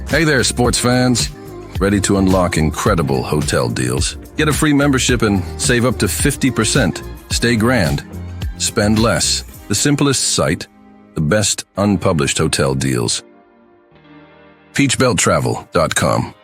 Hey there, sports fans. Ready to unlock incredible hotel deals? Get a free membership and save up to 50%. Stay grand. Spend less. The simplest site. The best unpublished hotel deals. peachbelttravel.com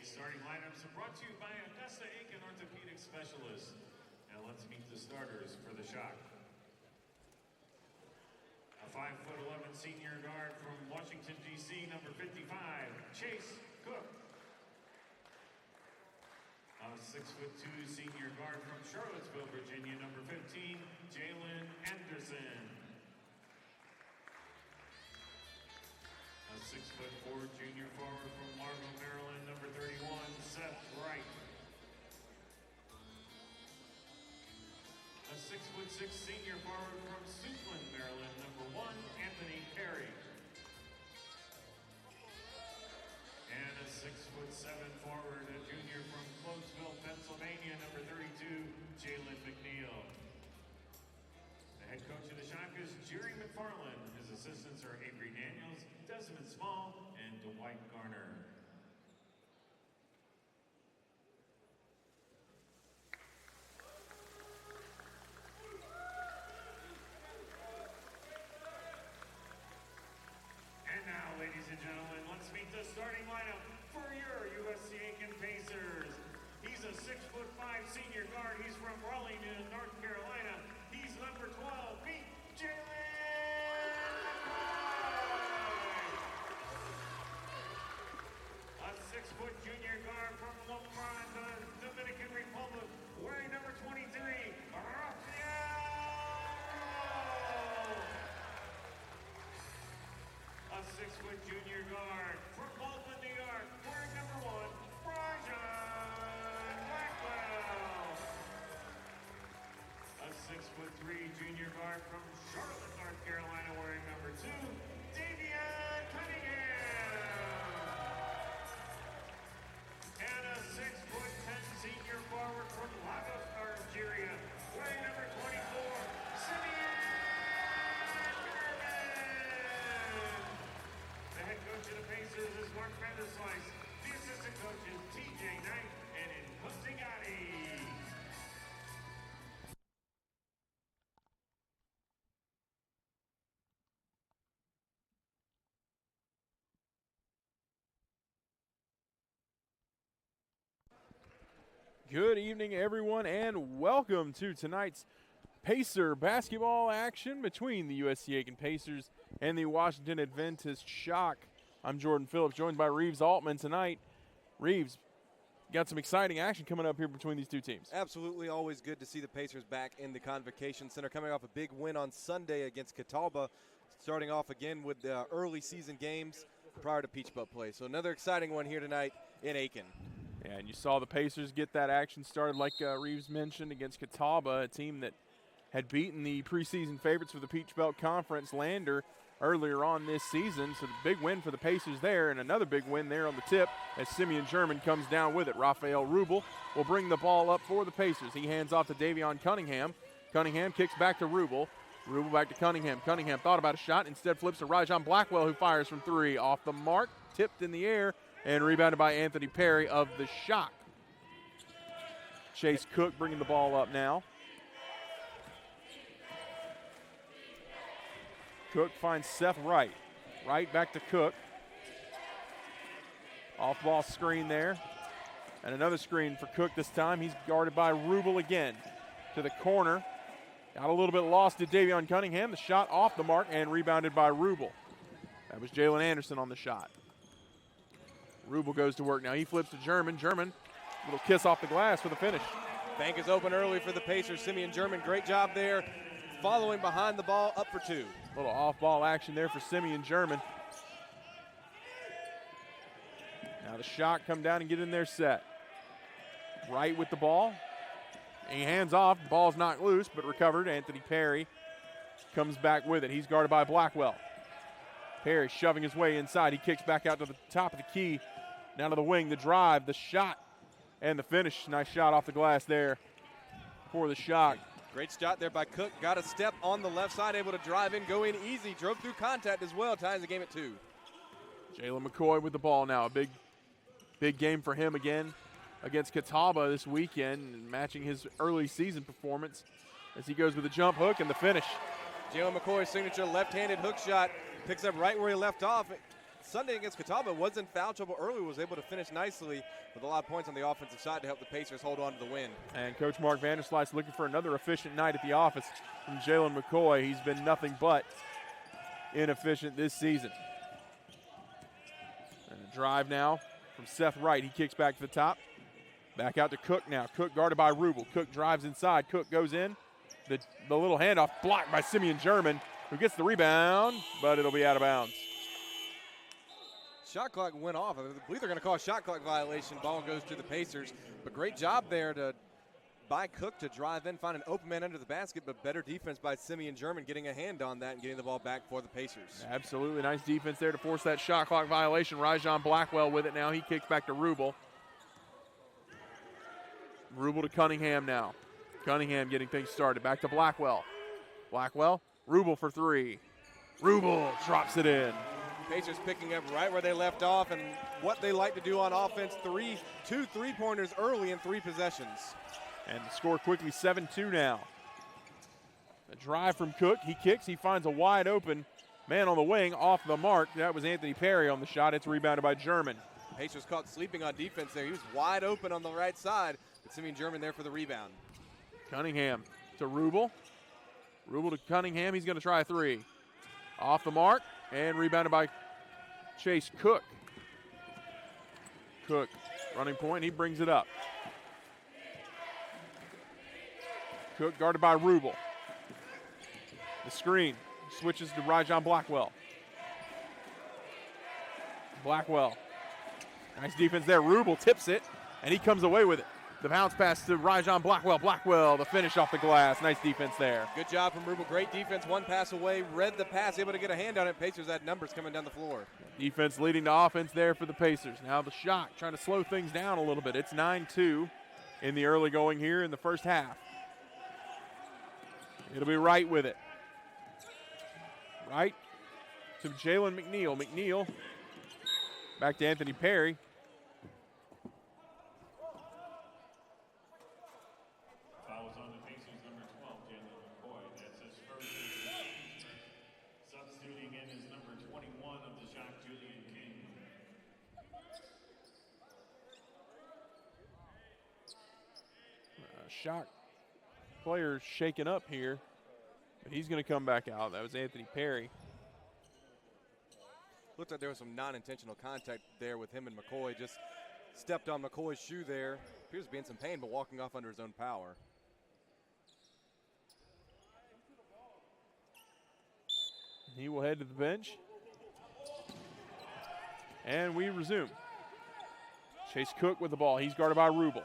Today's starting lineups are brought to you by Augusta Aiken Orthopedic Specialists. Now let's meet the starters for the Shock. A 5'11" senior guard from Washington, D.C., number 55, Chase Cook. A 6'2" senior guard from Charlottesville, Virginia, number 15, Jalen Anderson. A 6'4" junior forward from Largo, Maryland, number 31, Seth Wright. A 6'6" senior forward from Suitland, Maryland, number 1, Anthony Perry. And a 6'7" forward, a junior from Closeville, Pennsylvania, number 32, Jalen McNeil. The head coach of the Shock is Jerry McFarland. His assistants are Avery Daniels, Desmond Small, and Dwight Garner. And now, ladies and gentlemen, let's meet the starting lineup for your USCA Pacers. He's a 6'5" senior guard. He's from Raleigh, North Carolina. He's number 12, Pete Jalen. A 6-foot junior guard from Lomond, the Dominican Republic, wearing number 23, Rafael. A 6-foot junior guard from Baldwin, New York, wearing number 1, Brian Blackwell. A 6'3" junior guard from Charlotte, North Carolina, wearing number 2, Davion Cunningham. And a 6'10" senior forward from Lagos, Nigeria, wearing number 24, Simeon German. The head coach of the Pacers is Mark Vanderslice. The assistant coach is TJ Knight and Nkosi Gotti. Good evening, everyone, and welcome to tonight's Pacer basketball action between the USCA Aiken Pacers and the Washington Adventist Shock. I'm Jordan Phillips, joined by Reeves Altman tonight. Reeves, got some exciting action coming up here between these two teams. Absolutely, always good to see the Pacers back in the Convocation Center, coming off a big win on Sunday against Catawba, starting off again with the early season games prior to Peach Butt play. So another exciting one here tonight in Aiken. Yeah, and you saw the Pacers get that action started, like Reeves mentioned, against Catawba, a team that had beaten the preseason favorites for the Peach Belt Conference, Lander, earlier on this season. So the big win for the Pacers there, and another big win there on the tip as Simeon German comes down with it. Rafael Rubel will bring the ball up for the Pacers. He hands off to Davion Cunningham. Cunningham kicks back to Rubel. Rubel back to Cunningham. Cunningham thought about a shot, instead flips to Rajon Blackwell, who fires from 3. Off the mark, tipped in the air, and rebounded by Anthony Perry of the Shock. Chase Cook bringing the ball up now. Cook finds Seth Wright. Wright back to Cook. Off-ball screen there. And another screen for Cook this time. He's guarded by Rubel again. To the corner. Got a little bit lost to Davion Cunningham. The shot off the mark and rebounded by Rubel. That was Jalen Anderson on the shot. Rubel goes to work now. He flips to German. German, little kiss off the glass for the finish. Bank is open early for the Pacers. Simeon German, great job there, following behind the ball, up for 2. Little off-ball action there for Simeon German. Now the Shock come down and get in their set. Wright with the ball. He hands off. The ball's knocked loose, but recovered. Anthony Perry comes back with it. He's guarded by Blackwell. Perry shoving his way inside. He kicks back out to the top of the key. Down to the wing, the drive, the shot, and the finish. Nice shot off the glass there for the Shock. Great shot there by Cook. Got a step on the left side, able to drive in, go in easy. Drove through contact as well. Ties the game at 2. Jalen McCoy with the ball now. A big game for him again against Catawba this weekend, matching his early season performance as he goes with the jump hook and the finish. Jalen McCoy's signature left-handed hook shot. Picks up right where he left off. Sunday against Catawba was in foul trouble early, was able to finish nicely with a lot of points on the offensive side to help the Pacers hold on to the win. And Coach Mark Vanderslice looking for another efficient night at the office from Jalen McCoy. He's been nothing but inefficient this season. And a drive now from Seth Wright. He kicks back to the top. Back out to Cook now. Cook guarded by Rubel. Cook drives inside. Cook goes in. The little handoff blocked by Simeon German, who gets the rebound, but it'll be out of bounds. Shot clock went off. I believe they're going to call a shot clock violation. Ball goes to the Pacers. But great job there by Cook to drive in, find an open man under the basket, but better defense by Simeon German getting a hand on that and getting the ball back for the Pacers. Absolutely nice defense there to force that shot clock violation. Rajon Blackwell with it now. He kicks back to Rubel. Rubel to Cunningham now. Cunningham getting things started. Back to Blackwell. Blackwell, Rubel for three. Rubel drops it in. Pacers picking up right where they left off and what they like to do on offense. Two three-pointers early in 3 possessions. And the score quickly 7-2 now. A drive from Cook. He kicks. He finds a wide open man on the wing off the mark. That was Anthony Perry on the shot. It's rebounded by German. Pacers caught sleeping on defense there. He was wide open on the right side. But Simeon German there for the rebound. Cunningham to Rubel. Rubel to Cunningham. He's going to try a three. Off the mark and rebounded by Chase Cook. Cook, running point. He brings it up. Cook guarded by Rubel. The screen switches to Rajon Blackwell. Blackwell. Nice defense there. Rubel tips it, and he comes away with it. The bounce pass to Rajon Blackwell. Blackwell, the finish off the glass. Nice defense there. Good job from Rubel. Great defense. One pass away. Read the pass. Able to get a hand on it. Pacers had numbers coming down the floor. Defense leading to offense there for the Pacers. Now the shot, trying to slow things down a little bit. It's 9-2 in the early going here in the first half. It'll be Wright with it. Wright to Jalen McNeil. McNeil back to Anthony Perry. Fouls on the Pacers, number 12, Jalen McCoy. That's his first. Substituting in is number 21 of the shot, Julian King. Shot player shaken up here, but he's going to come back out. That was Anthony Perry. Looked like there was some non-intentional contact there with him and McCoy. Just stepped on McCoy's shoe there. Appears to be in some pain, but walking off under his own power. He will head to the bench. And we resume. Chase Cook with the ball. He's guarded by Rubel.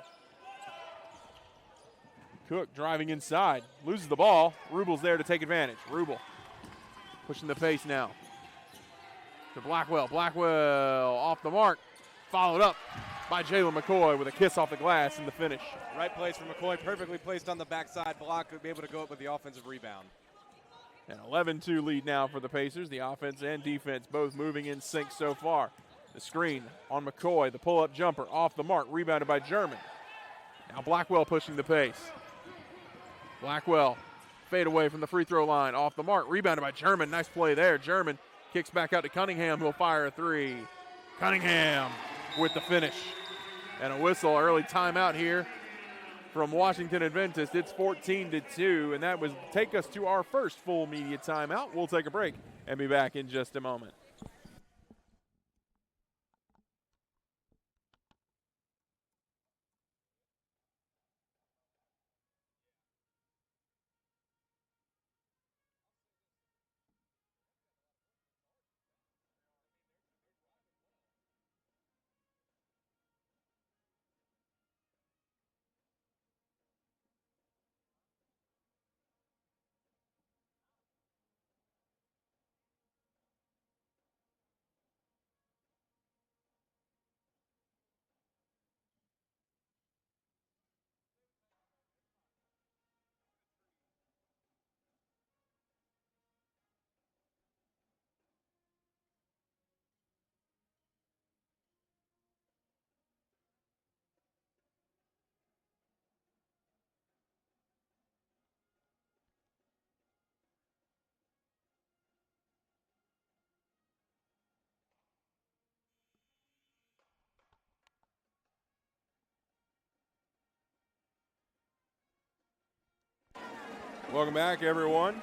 Cook driving inside. Loses the ball. Rubel's there to take advantage. Rubel pushing the pace now. To Blackwell. Blackwell off the mark. Followed up by Jalen McCoy with a kiss off the glass in the finish. Right place for McCoy. Perfectly placed on the backside block. Could be able to go up with the offensive rebound. An 11-2 lead now for the Pacers. The offense and defense both moving in sync so far. The screen on McCoy. The pull-up jumper off the mark. Rebounded by German. Now Blackwell pushing the pace. Blackwell fade away from the free throw line. Off the mark. Rebounded by German. Nice play there. German kicks back out to Cunningham, who'll fire a three. Cunningham with the finish. And a whistle, early timeout here from Washington Adventist. It's 14-2, and that would take us to our first full media timeout. We'll take a break and be back in just a moment. Welcome back, everyone.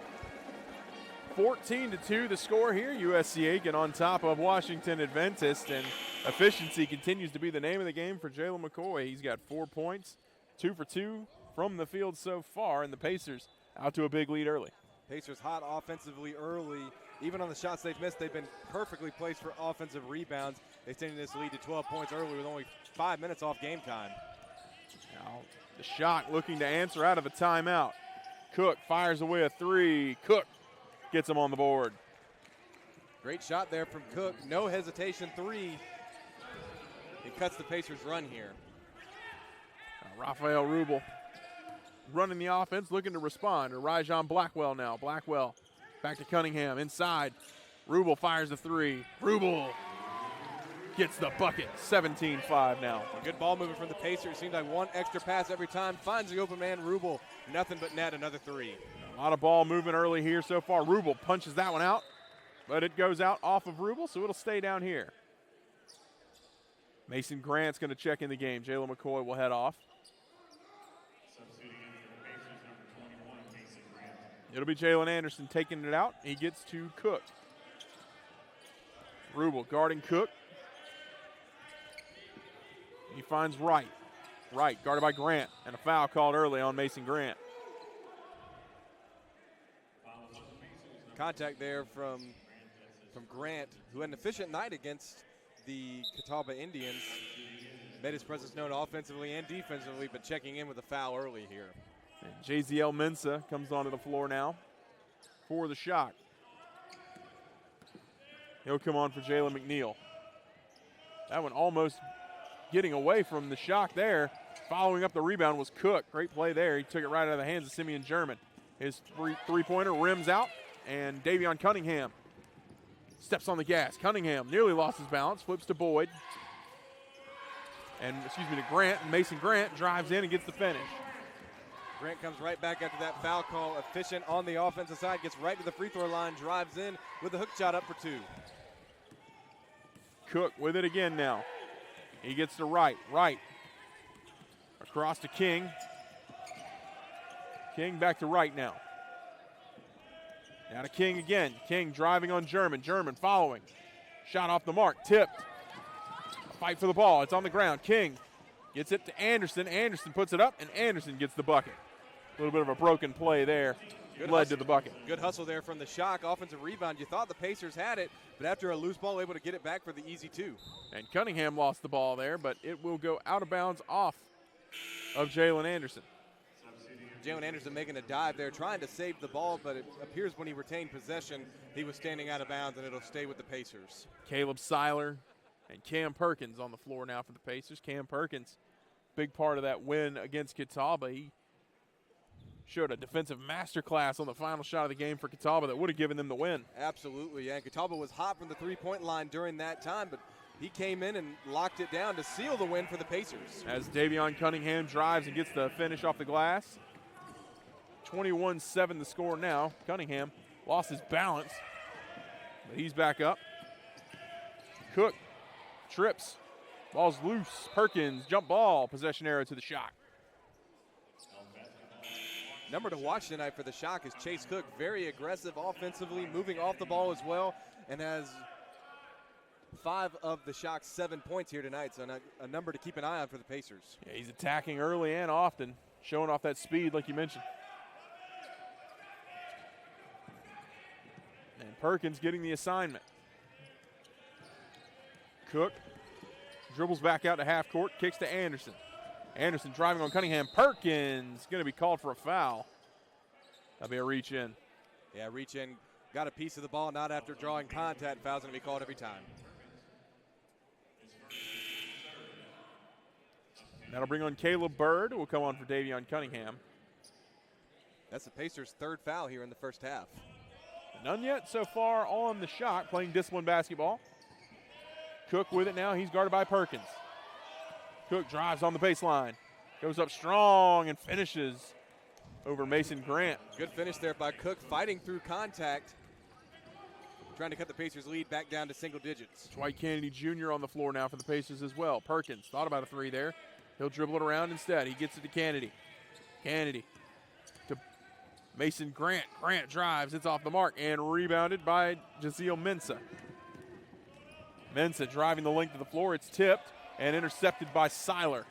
14-2 the score here. USCA get on top of Washington Adventist, and efficiency continues to be the name of the game for Jalen McCoy. He's got 4 points, 2 for 2 from the field so far, and the Pacers out to a big lead early. Pacers hot offensively early. Even on the shots they've missed, they've been perfectly placed for offensive rebounds. They extended this lead to 12 points early with only 5 minutes off game time. Now the Shock looking to answer out of a timeout. Cook fires away a three. Cook gets him on the board. Great shot there from Cook. No hesitation three. It cuts the Pacers' run here. Raphael Rubel running the offense, looking to respond. To Rajon Blackwell now. Blackwell back to Cunningham inside. Rubel fires a three. Rubel gets the bucket. 17-5 now. A good ball movement from the Pacers. Seems like one extra pass every time. Finds the open man, Rubel. Nothing but net, another three. A lot of ball movement early here so far. Rubel punches that one out, but it goes out off of Rubel, so it'll stay down here. Mason Grant's going to check in the game. Jalen McCoy will head off. It'll be Jalen Anderson taking it out. He gets to Cook. Rubel guarding Cook. He finds Wright. Wright guarded by Grant, and a foul called early on Mason Grant. Contact there from Grant, who had an efficient night against the Catawba Indians. Made his presence known offensively and defensively, but checking in with a foul early here. And JZL Mensah comes onto the floor now for the Shock. He'll come on for Jalen McNeil. That one almost getting away from the Shock there. Following up the rebound was Cook. Great play there. He took it right out of the hands of Simeon German. His three-pointer rims out, and Davion Cunningham steps on the gas. Cunningham nearly lost his balance, flips to Boyd. And, to Grant. And Mason Grant drives in and gets the finish. Grant comes right back after that foul call. Efficient on the offensive side. Gets right to the free throw line. Drives in with the hook shot up for two. Cook with it again now. He gets to Wright. Wright across to King. King back to Wright now. Now to King again. King driving on German. German following. Shot off the mark. Tipped. Fight for the ball. It's on the ground. King gets it to Anderson. Anderson puts it up, and Anderson gets the bucket. A little bit of a broken play there. Led to the bucket. Good hustle there from the Shock. Offensive rebound. You thought the Pacers had it, but after a loose ball, able to get it back for the easy two. And Cunningham lost the ball there, but it will go out of bounds off of Jalen Anderson. Jalen Anderson making a dive there, trying to save the ball, but it appears when he retained possession, he was standing out of bounds, and it'll stay with the Pacers. Caleb Seiler and Cam Perkins on the floor now for the Pacers. Cam Perkins, big part of that win against Catawba. He showed a defensive masterclass on the final shot of the game for Catawba that would have given them the win. Absolutely, and Catawba was hot from the three-point line during that time, but he came in and locked it down to seal the win for the Pacers. As Davion Cunningham drives and gets the finish off the glass. 21-7 the score now. Cunningham lost his balance, but he's back up. Cook trips. Ball's loose. Perkins, jump ball. Possession arrow to the Shock. Number to watch tonight for the Shock is Chase Cook. Very aggressive offensively, moving off the ball as well, and has 5 of the Shock's 7 points here tonight, so a number to keep an eye on for the Pacers. Yeah, he's attacking early and often, showing off that speed like you mentioned. And Perkins getting the assignment. Cook dribbles back out to half court, kicks to Anderson. Anderson driving on Cunningham. Perkins going to be called for a foul. That'll be a reach in. Yeah, reach in. Got a piece of the ball, not after drawing contact. Foul's going to be called every time. That'll bring on Caleb Bird, who will come on for Davion Cunningham. That's the Pacers' 3rd foul here in the first half. None yet so far on the Shock, playing disciplined basketball. Cook with it now. He's guarded by Perkins. Cook drives on the baseline. Goes up strong and finishes over Mason Grant. Good finish there by Cook, fighting through contact. Trying to cut the Pacers' lead back down to single digits. Dwight Kennedy Jr. on the floor now for the Pacers as well. Perkins thought about a three there. He'll dribble it around instead. He gets it to Kennedy. Kennedy to Mason Grant. Grant drives. It's off the mark and rebounded by Jaziel Mensah. Mensah driving the length of the floor. It's tipped and intercepted by Seiler.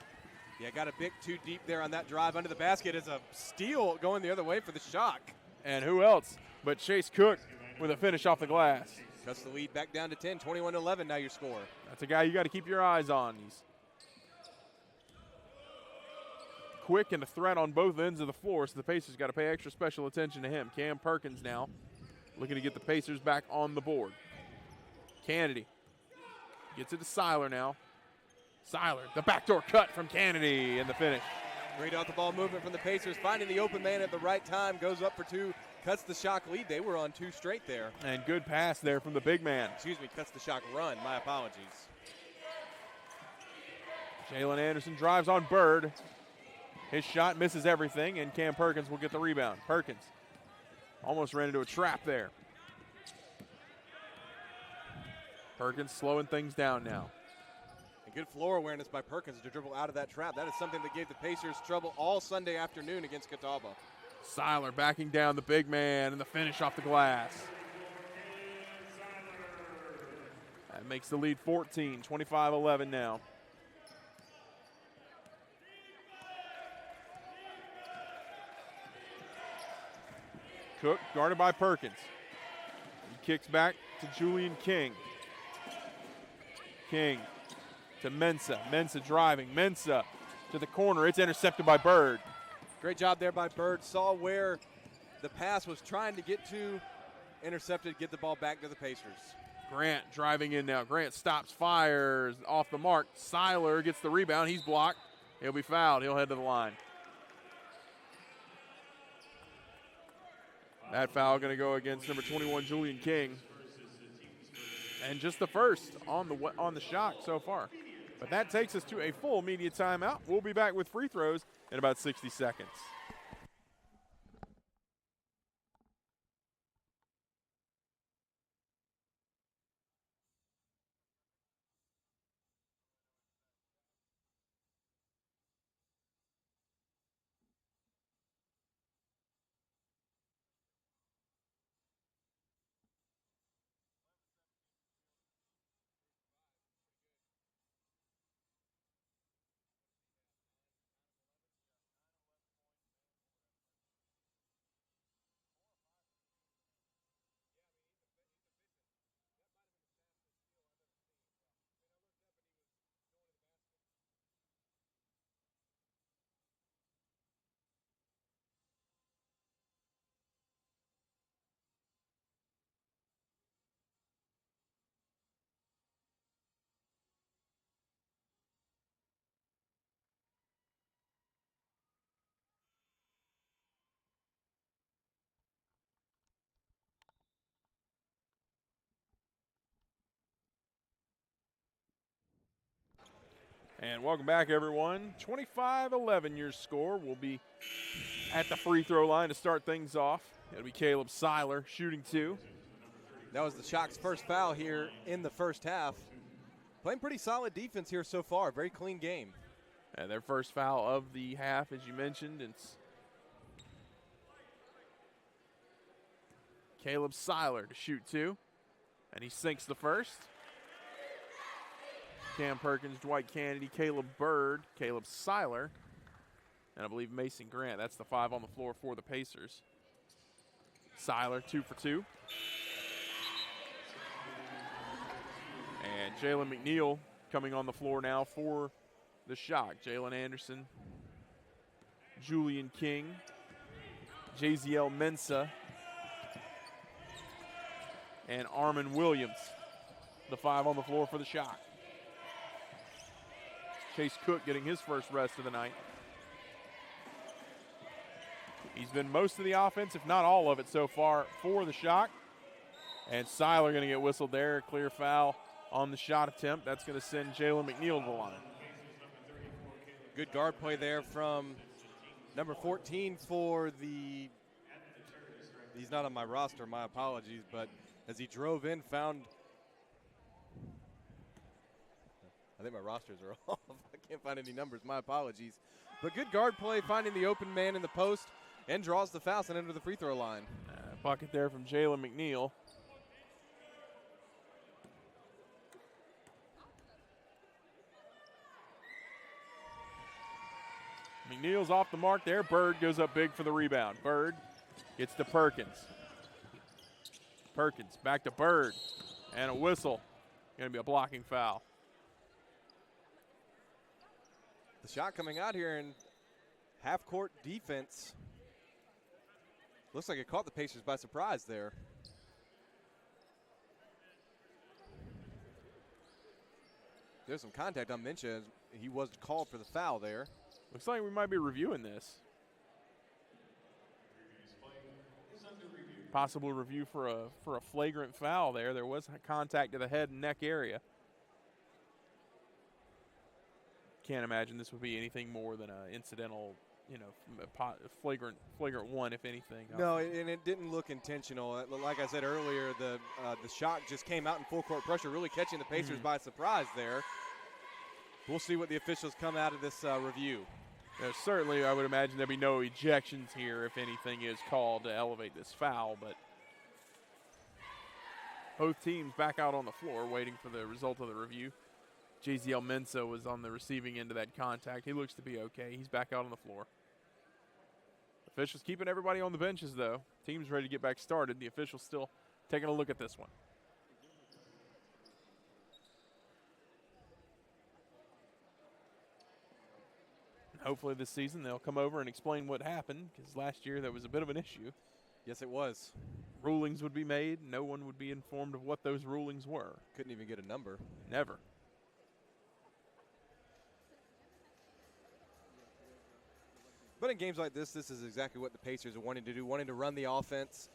Yeah, got a bit too deep there on that drive under the basket. Is a steal going the other way for the Shock. And who else but Chase Cook with a finish off the glass. Cuts the lead back down to 10, 21-11 now your score. That's a guy you got to keep your eyes on. He's quick and a threat on both ends of the floor, so the Pacers got to pay extra special attention to him. Cam Perkins now looking to get the Pacers back on the board. Kennedy gets it to Seiler now. Seiler, the backdoor cut from Kennedy, and the finish. Great off-the-ball movement from the Pacers, finding the open man at the right time, goes up for two, cuts the Shock lead. They were on two straight there. And good pass there from the big man. Excuse me, cuts the Shock run. My apologies. Jalen Anderson drives on Bird. His shot misses everything, and Cam Perkins will get the rebound. Perkins almost ran into a trap there. Perkins slowing things down now. And good floor awareness by Perkins to dribble out of that trap. That is something that gave the Pacers trouble all Sunday afternoon against Catawba. Seiler backing down the big man, and the finish off the glass. That makes the lead 14, 25-11 now. Cook guarded by Perkins. He kicks back to Julian King. King to Mensah. Mensah driving. Mensah to the corner. It's intercepted by Bird. Great job there by Bird. Saw where the pass was trying to get to. Intercepted, get the ball back to the Pacers. Grant driving in now. Grant stops, fires, off the mark. Seiler gets the rebound. He's blocked. He'll be fouled. He'll head to the line. That foul going to go against number 21, Julian King. And just the first on the Shock so far. But that takes us to a full media timeout. We'll be back with free throws in about 60 seconds. And welcome back, everyone. 25-11 your score. Will be at the free throw line to start things off. It'll be Caleb Seiler shooting two. That was the Shock's first foul here in the first half. Playing pretty solid defense here so far. Very clean game. And their first foul of the half, as you mentioned. It's Caleb Seiler to shoot two. And he sinks the first. Cam Perkins, Dwight Kennedy, Caleb Bird, Caleb Seiler, and I believe Mason Grant. That's the five on the floor for the Pacers. Seiler, 2 for 2. And Jalen McNeil coming on the floor now for the Shock. Jalen Anderson, Julian King, Jaziel Mensah, and Armin Williams, the five on the floor for the Shock. Chase Cook getting his first rest of the night. He's been most of the offense, if not all of it so far for the Shock. And Seiler going to get whistled there. Clear foul on the shot attempt. That's going to send Jalen McNeil to the line. Good guard play there from number 14 for the – he's not on my roster, my apologies, but as he drove in, found – I think my rosters are off. I can't find any numbers. My apologies. But good guard play, finding the open man in the post. And draws the foul and into the free throw line. Bucket there from Jalen McNeil. McNeil's off the mark there. Bird goes up big for the rebound. Bird gets to Perkins. Perkins back to Bird. And a whistle. Going to be a blocking foul. The shot coming out here in half-court defense. Looks like it caught the Pacers by surprise there. There's some contact on Minshew. He was called for the foul there. Looks like we might be reviewing this. Possible review for a flagrant foul there. There was contact to the head and neck area. Can't imagine this would be anything more than an incidental, flagrant one, if anything. No, and it didn't look intentional. Like I said earlier, the shot just came out in full court pressure, really catching the Pacers by surprise there. We'll see what the officials come out of this review. Certainly, I would imagine there'd be no ejections here if anything is called to elevate this foul, but both teams back out on the floor waiting for the result of the review. JZL Mensah was on the receiving end of that contact. He looks to be okay. He's back out on the floor. Officials keeping everybody on the benches, though. Team's ready to get back started. The officials still taking a look at this one. Hopefully this season they'll come over and explain what happened, because last year that was a bit of an issue. Yes, it was. Rulings would be made. No one would be informed of what those rulings were. Couldn't even get a number. Never. But in games like this is exactly what the Pacers are wanting to do, wanting to run the offense,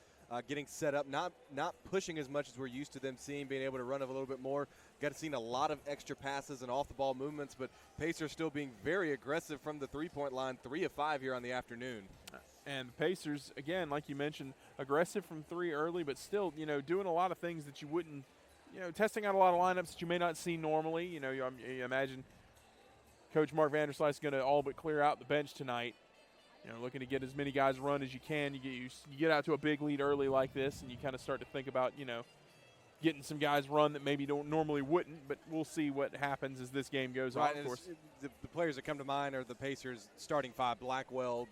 getting set up, not pushing as much as we're used to them seeing, being able to run a little bit more. Got to see a lot of extra passes and off-the-ball movements, but Pacers still being very aggressive from the three-point line, 3 of 5 here on the afternoon. And the Pacers, again, like you mentioned, aggressive from 3 early, but still, doing a lot of things that you wouldn't, testing out a lot of lineups that you may not see normally. You imagine Coach Mark Vanderslice is going to all but clear out the bench tonight. Looking to get as many guys run as you can. You get out to a big lead early like this, and you kind of start to think about, getting some guys run that maybe normally wouldn't, but we'll see what happens as this game goes on, of course. The players that come to mind are the Pacers' starting 5, Blackwell,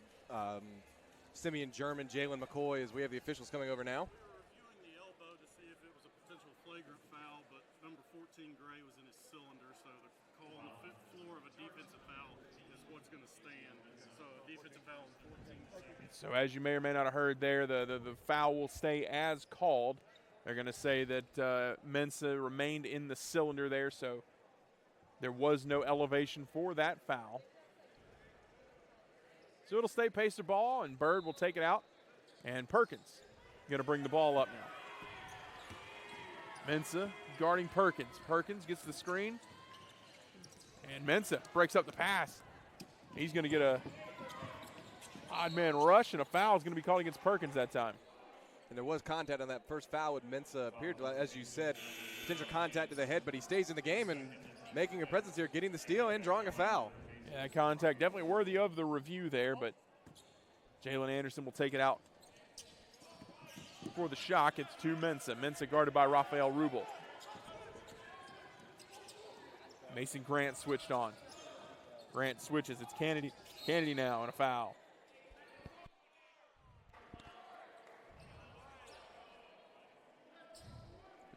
Simeon German, Jalen McCoy, as we have the officials coming over now. Reviewing the elbow to see if it was a potential flagrant foul, but number 14, Gray, was in his cylinder, so the call on the fifth floor of a defensive foul is what's going to stand. So defensive foul in 14 seconds. So as you may or may not have heard there, the foul will stay as called. They're going to say that Mensah remained in the cylinder there, so there was no elevation for that foul. So it'll stay Pacer ball, and Bird will take it out. And Perkins going to bring the ball up now. Mensah guarding Perkins. Perkins gets the screen. And Mensah breaks up the pass. He's going to get a odd man rush, and a foul is going to be called against Perkins that time. And there was contact on that first foul with Mensah. Appeared to, as you said, potential contact to the head, but he stays in the game and making a presence here, getting the steal and drawing a foul. Yeah, contact definitely worthy of the review there, but Jalen Anderson will take it out. For the shock, it's to Mensah. Mensah guarded by Rafael Rubel. Mason Grant switched on. Grant switches. It's Kennedy now, and a foul.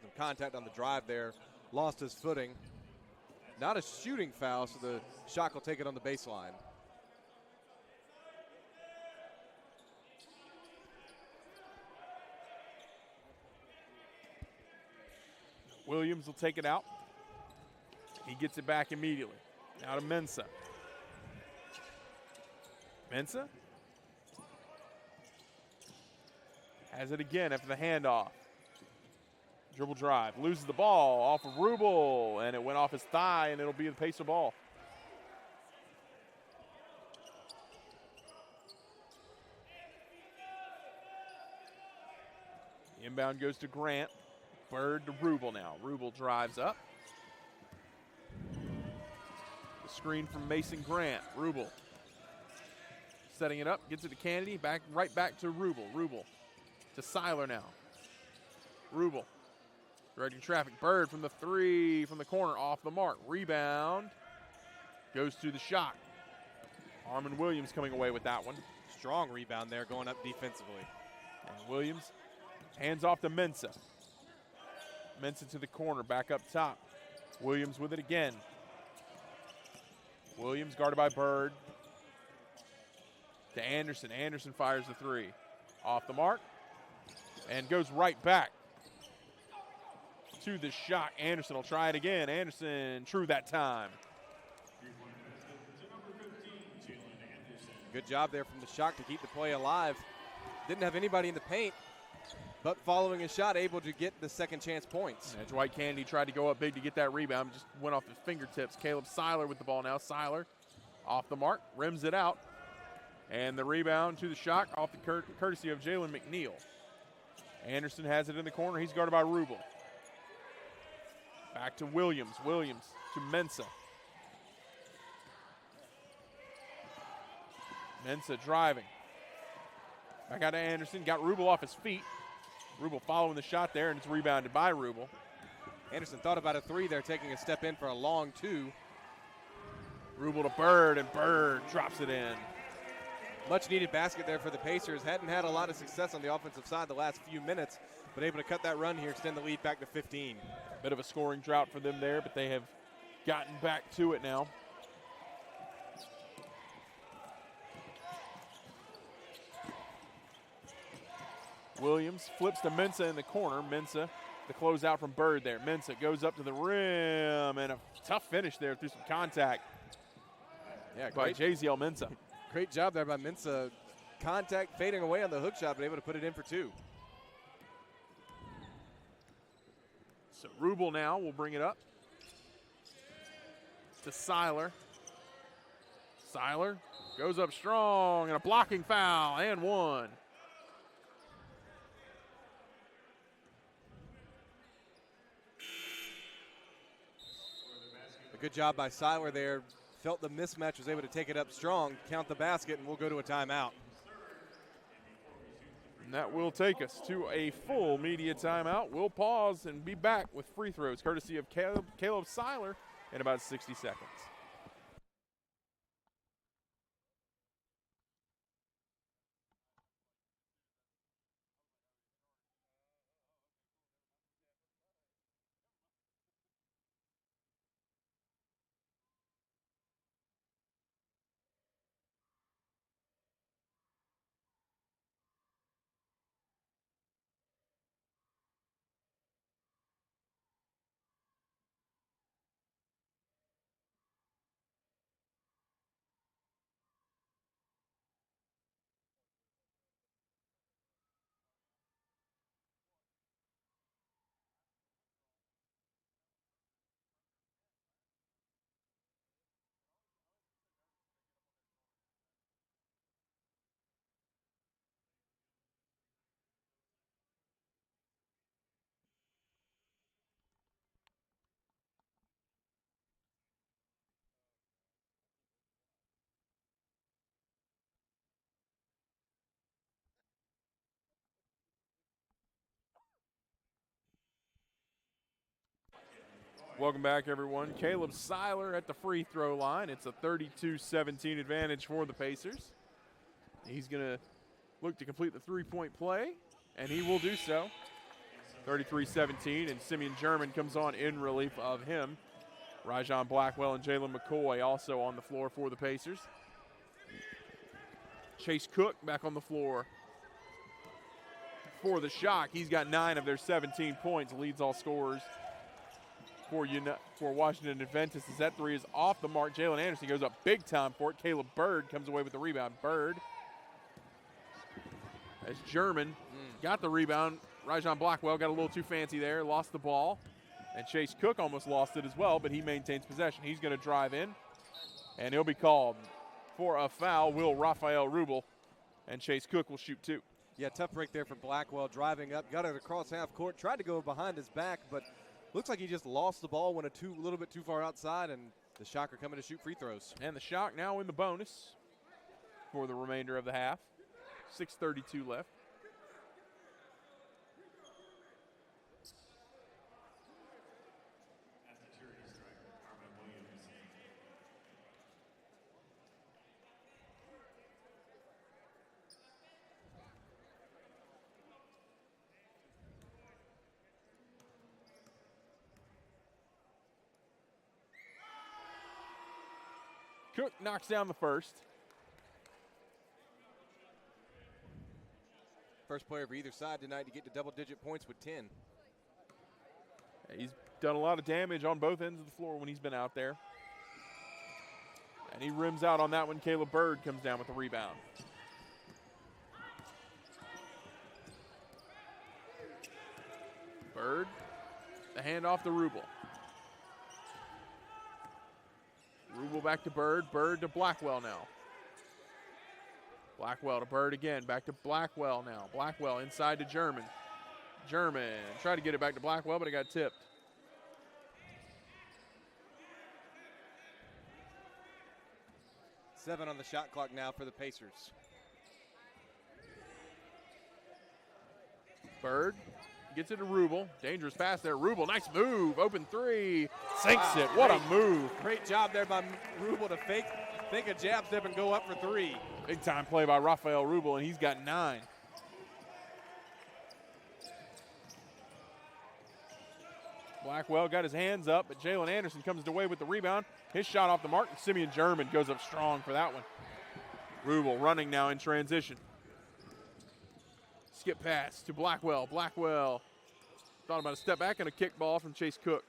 Some contact on the drive there. Lost his footing. Not a shooting foul, so the Shock will take it on the baseline. Williams will take it out. He gets it back immediately. Now to Mensah. Mensah has it again after the handoff. Dribble drive, loses the ball off of Rubel, and it went off his thigh, and it'll be the Pacer ball. The inbound goes to Grant. Bird to Rubel now. Rubel drives up. The screen from Mason Grant. Rubel setting it up, gets it to Kennedy, right back to Rubel. Rubel to Seiler now. Rubel directing traffic. Bird from the three from the corner, off the mark. Rebound goes to the shot. Armin Williams coming away with that one. Strong rebound there going up defensively. And Williams hands off to Mensah. Mensah to the corner, back up top. Williams with it again. Williams guarded by Bird. To Anderson. Anderson fires the three. Off the mark. And goes right back to the shot. Anderson will try it again. Anderson, true that time. Good job there from the shot to keep the play alive. Didn't have anybody in the paint, but following his shot, able to get the second chance points. And Dwight Kennedy tried to go up big to get that rebound, just went off his fingertips. Caleb Seiler with the ball now. Seiler off the mark, rims it out. And the rebound to the shot off the courtesy of Jalen McNeil. Anderson has it in the corner. He's guarded by Rubel. Back to Williams. Williams to Mensah. Mensah driving. Back out to Anderson. Got Rubel off his feet. Rubel following the shot there, and it's rebounded by Rubel. Anderson thought about a three there, taking a step in for a long two. Rubel to Bird, and Bird drops it in. Much needed basket there for the Pacers. Hadn't had a lot of success on the offensive side the last few minutes, but able to cut that run here, extend the lead back to 15. Bit of a scoring drought for them there, but they have gotten back to it now. Williams flips to Mensah in the corner. Mensah, the closeout from Bird there. Mensah goes up to the rim, and a tough finish there through some contact by Jaziel Mensah. Great job there by Mensah. Contact fading away on the hook shot, but able to put it in for two. So Rubel now will bring it up to Seiler. Seiler goes up strong, and a blocking foul, and one. A good job by Seiler there. Felt the mismatch, was able to take it up strong, count the basket, and we'll go to a timeout. And that will take us to a full media timeout. We'll pause and be back with free throws, courtesy of Caleb Seiler, in about 60 seconds. Welcome back, everyone. Caleb Seiler at the free throw line. It's a 32-17 advantage for the Pacers. He's going to look to complete the three-point play, and he will do so. 33-17, and Simeon German comes on in relief of him. Rajon Blackwell and Jalen McCoy also on the floor for the Pacers. Chase Cook back on the floor for the Shock. He's got 9 of their 17 points, leads all scorers for Washington Adventists, as that three is off the mark. Jalen Anderson goes up big time for it. Caleb Bird comes away with the rebound. Bird, as German got the rebound. Rajon Blackwell got a little too fancy there, lost the ball. And Chase Cook almost lost it as well, but he maintains possession. He's going to drive in, and he'll be called for a foul. Will Rafael Rubel, and Chase Cook will shoot 2. Yeah, tough break there for Blackwell, driving up, got it across half court, tried to go behind his back, but looks like he just lost the ball, went a little bit too far outside, and the Shock are coming to shoot free throws. And the Shock now in the bonus. for the remainder of the half. 6:32 left. Cook knocks down the first. First player for either side tonight to get to double-digit points with 10. He's done a lot of damage on both ends of the floor when he's been out there. And he rims out on that one. Caleb Bird comes down with the rebound. Bird, the handoff to Rubel. Rubel back to Bird. Bird to Blackwell now. Blackwell to Bird again. Back to Blackwell now. Blackwell inside to German. German tried to get it back to Blackwell, but it got tipped. Seven on the shot clock now for the Pacers. Bird gets it to Rubel. Dangerous pass there. Rubel, nice move. Open three. Sinks it. What a move. Great job there by Rubel to fake a jab step and go up for three. Big time play by Rafael Rubel, and he's got 9. Blackwell got his hands up, but Jalen Anderson comes away with the rebound. His shot off the mark, and Simeon German goes up strong for that one. Rubel running now in transition. Skip pass to Blackwell. Blackwell thought about a step back and a kick ball from Chase Cook.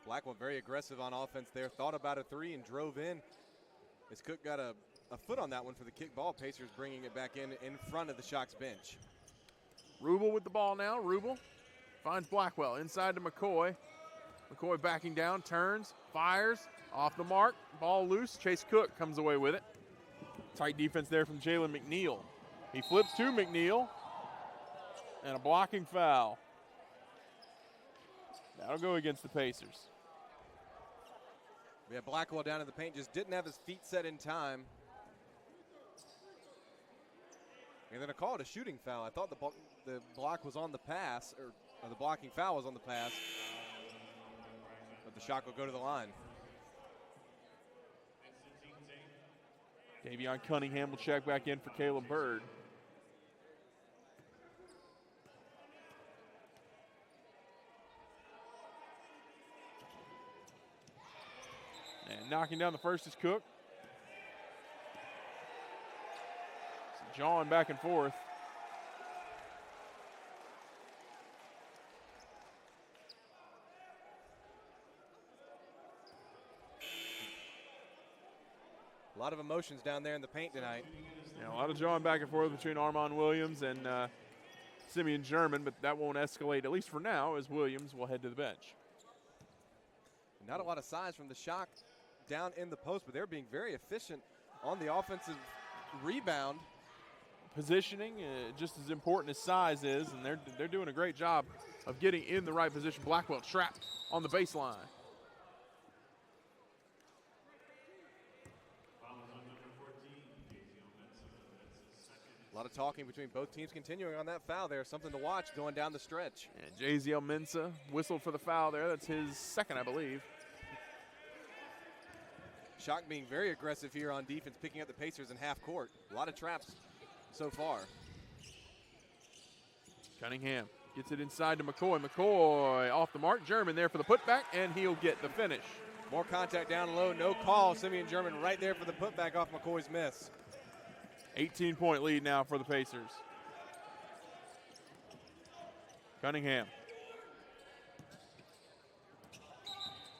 Blackwell very aggressive on offense there. Thought about a three and drove in. As Cook got a foot on that one for the kick ball. Pacers bringing it back in front of the Shocks bench. Rubel with the ball now. Rubel finds Blackwell inside to McCoy. McCoy backing down, turns, fires, off the mark, ball loose. Chase Cook comes away with it. Tight defense there from Jalen McNeil. He flips to McNeil, and a blocking foul. That'll go against the Pacers. We have Blackwell down in the paint, just didn't have his feet set in time. And then a call it a shooting foul. I thought the block was on the pass, or the blocking foul was on the pass. But the shot will go to the line. Davion Cunningham will check back in for Caleb Bird. And knocking down the first is Cook. So jawing back and forth. A lot of emotions down there in the paint tonight. Yeah, a lot of jawing back and forth between Armon Williams and Simeon German, but that won't escalate, at least for now, as Williams will head to the bench. Not a lot of size from the Shock down in the post, but they're being very efficient on the offensive rebound. Positioning just as important as size is, and they're doing a great job of getting in the right position. Blackwell trapped on the baseline. A lot of talking between both teams continuing on that foul there. Something to watch going down the stretch. And JZL Mensah whistled for the foul there. That's his second, I believe. Shock being very aggressive here on defense, picking up the Pacers in half court. A lot of traps so far. Cunningham gets it inside to McCoy. McCoy off the mark. German there for the putback, and he'll get the finish. More contact down low, no call. Simeon German right there for the putback off McCoy's miss. 18-point lead now for the Pacers. Cunningham.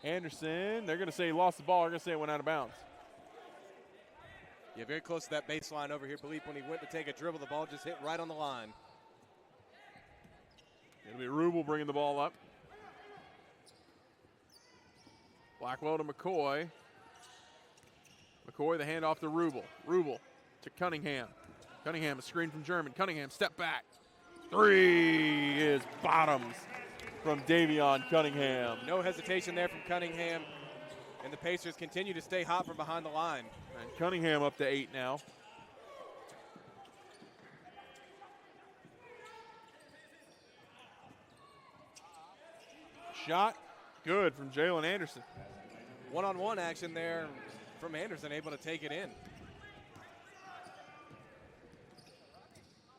Anderson, they're going to say he lost the ball. They're going to say it went out of bounds. Yeah, very close to that baseline over here. Believe when he went to take a dribble, the ball just hit right on the line. It'll be Rubel bringing the ball up. Blackwell to McCoy. McCoy, the handoff to Rubel. Rubel to Cunningham. Cunningham, a screen from German. Cunningham, step back. Three is bottoms from Davion Cunningham. No hesitation there from Cunningham. And the Pacers continue to stay hot from behind the line. And Cunningham up to 8 now. Shot good from Jalen Anderson. One-on-one action there from Anderson, able to take it in.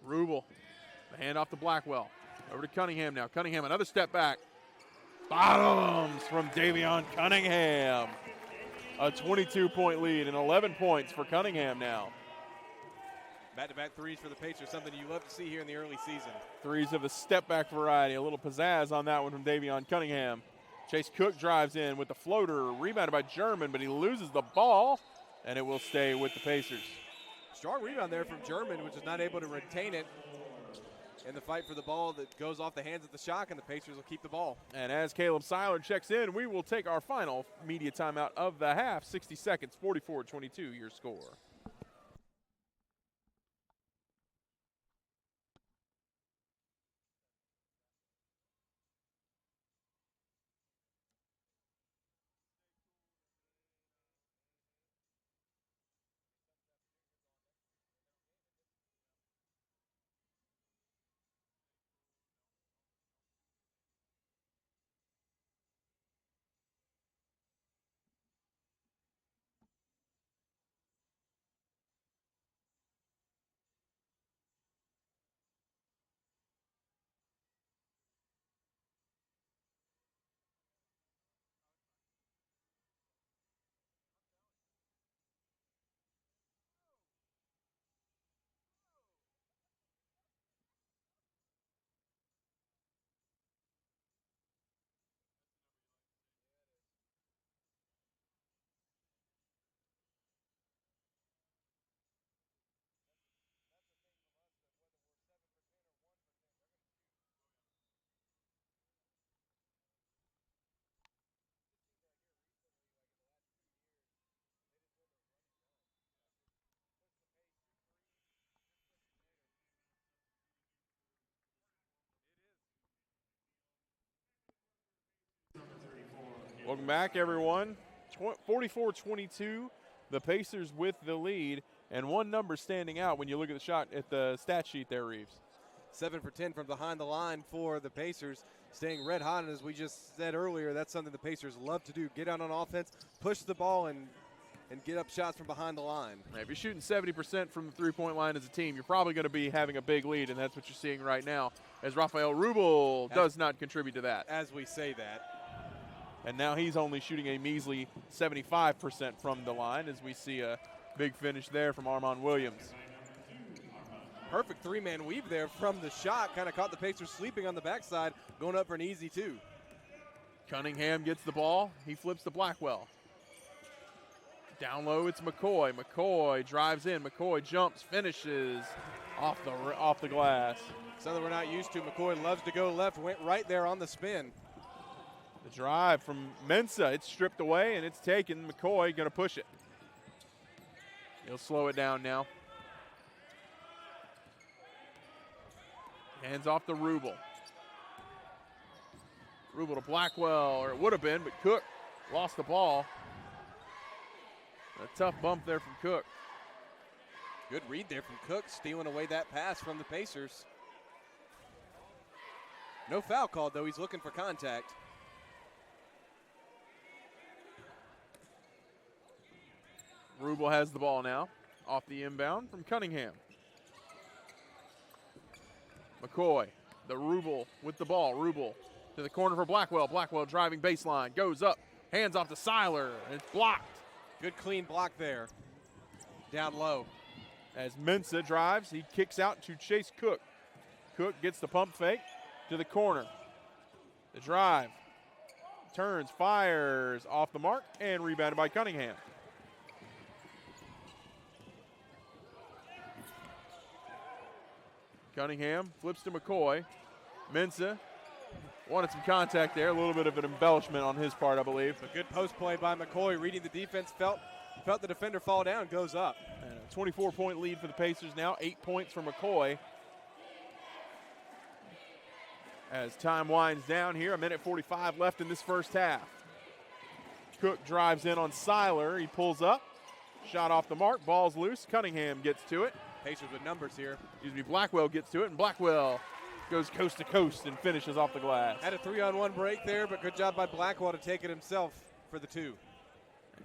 Rubel, the hand off to Blackwell. Over to Cunningham now. Cunningham, another step back. Bottoms from Davion Cunningham. A 22-point lead and 11 points for Cunningham now. Back-to-back threes for the Pacers, something you love to see here in the early season. Threes of a step-back variety. A little pizzazz on that one from Davion Cunningham. Chase Cook drives in with the floater, rebounded by German, but he loses the ball, and it will stay with the Pacers. Strong rebound there from German, which is not able to retain it in the fight for the ball that goes off the hands of the Shock, and the Pacers will keep the ball. And as Caleb Seiler checks in, we will take our final media timeout of the half. 60 seconds, 44-22, your score. Welcome back, everyone. 44-22, the Pacers with the lead, and one number standing out when you look at the stat sheet there, Reeves. 7 for 10 from behind the line for the Pacers, staying red hot. And as we just said earlier, that's something the Pacers love to do. Get out on offense, push the ball, and get up shots from behind the line. If you're shooting 70% from the three-point line as a team, you're probably going to be having a big lead, and that's what you're seeing right now, as Rafael Rubel does not contribute to that. As we say that. And now he's only shooting a measly 75% from the line, as we see a big finish there from Armon Williams. Perfect three-man weave there from the shot. Kind of caught the Pacers sleeping on the backside, going up for an easy two. Cunningham gets the ball. He flips to Blackwell. Down low, it's McCoy. McCoy drives in. McCoy jumps, finishes off the glass. Something we're not used to. McCoy loves to go left, went right there on the spin. The drive from Mensa, it's stripped away and it's taken. McCoy going to push it. He'll slow it down now. Hands off to Rubel. Rubel to Blackwell, or it would have been, but Cook lost the ball. A tough bump there from Cook. Good read there from Cook, stealing away that pass from the Pacers. No foul called, though. He's looking for contact. Rubel has the ball now, off the inbound from Cunningham. McCoy, the Rubel with the ball. Rubel to the corner for Blackwell. Blackwell driving baseline, goes up, hands off to Seiler, and it's blocked. Good clean block there. Down low. As Mensa drives, he kicks out to Chase Cook. Cook gets the pump fake to the corner. The drive, turns, fires off the mark, and rebounded by Cunningham. Cunningham flips to McCoy. Mensa wanted some contact there, a little bit of an embellishment on his part, I believe. A good post play by McCoy, reading the defense, felt the defender fall down, goes up. And a 24-point lead for the Pacers now, 8 points for McCoy. As time winds down here, a minute 45 left in this first half. Cook drives in on Seiler. He pulls up. Shot off the mark. Ball's loose. Cunningham gets to it. Pacers with numbers here. Excuse me, Blackwell gets to it, and Blackwell goes coast to coast and finishes off the glass. Had a 3-on-1 break there, but good job by Blackwell to take it himself for the 2.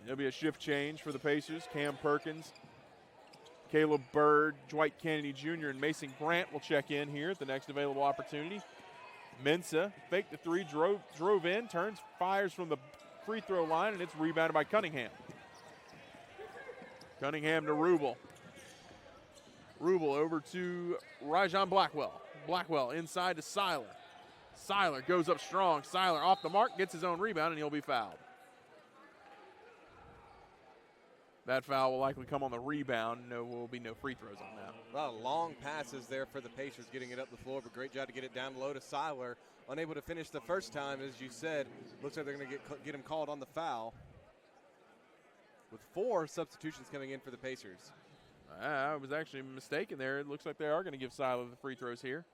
There'll be a shift change for the Pacers. Cam Perkins, Caleb Bird, Dwight Kennedy Jr., and Mason Grant will check in here at the next available opportunity. Mensah faked the 3, drove in, turns, fires from the free throw line, and it's rebounded by Cunningham. Cunningham to Rubel. Rubel over to Rajon Blackwell. Blackwell inside to Seiler. Seiler goes up strong. Seiler off the mark, gets his own rebound, and he'll be fouled. That foul will likely come on the rebound. No, will be no free throws on that. A lot of long passes there for the Pacers getting it up the floor, but great job to get it down low to Seiler. Unable to finish the first time, as you said. Looks like they're going to get him called on the foul. With 4 substitutions coming in for the Pacers. I was actually mistaken there. It looks like they are going to give Seiler the free throws here.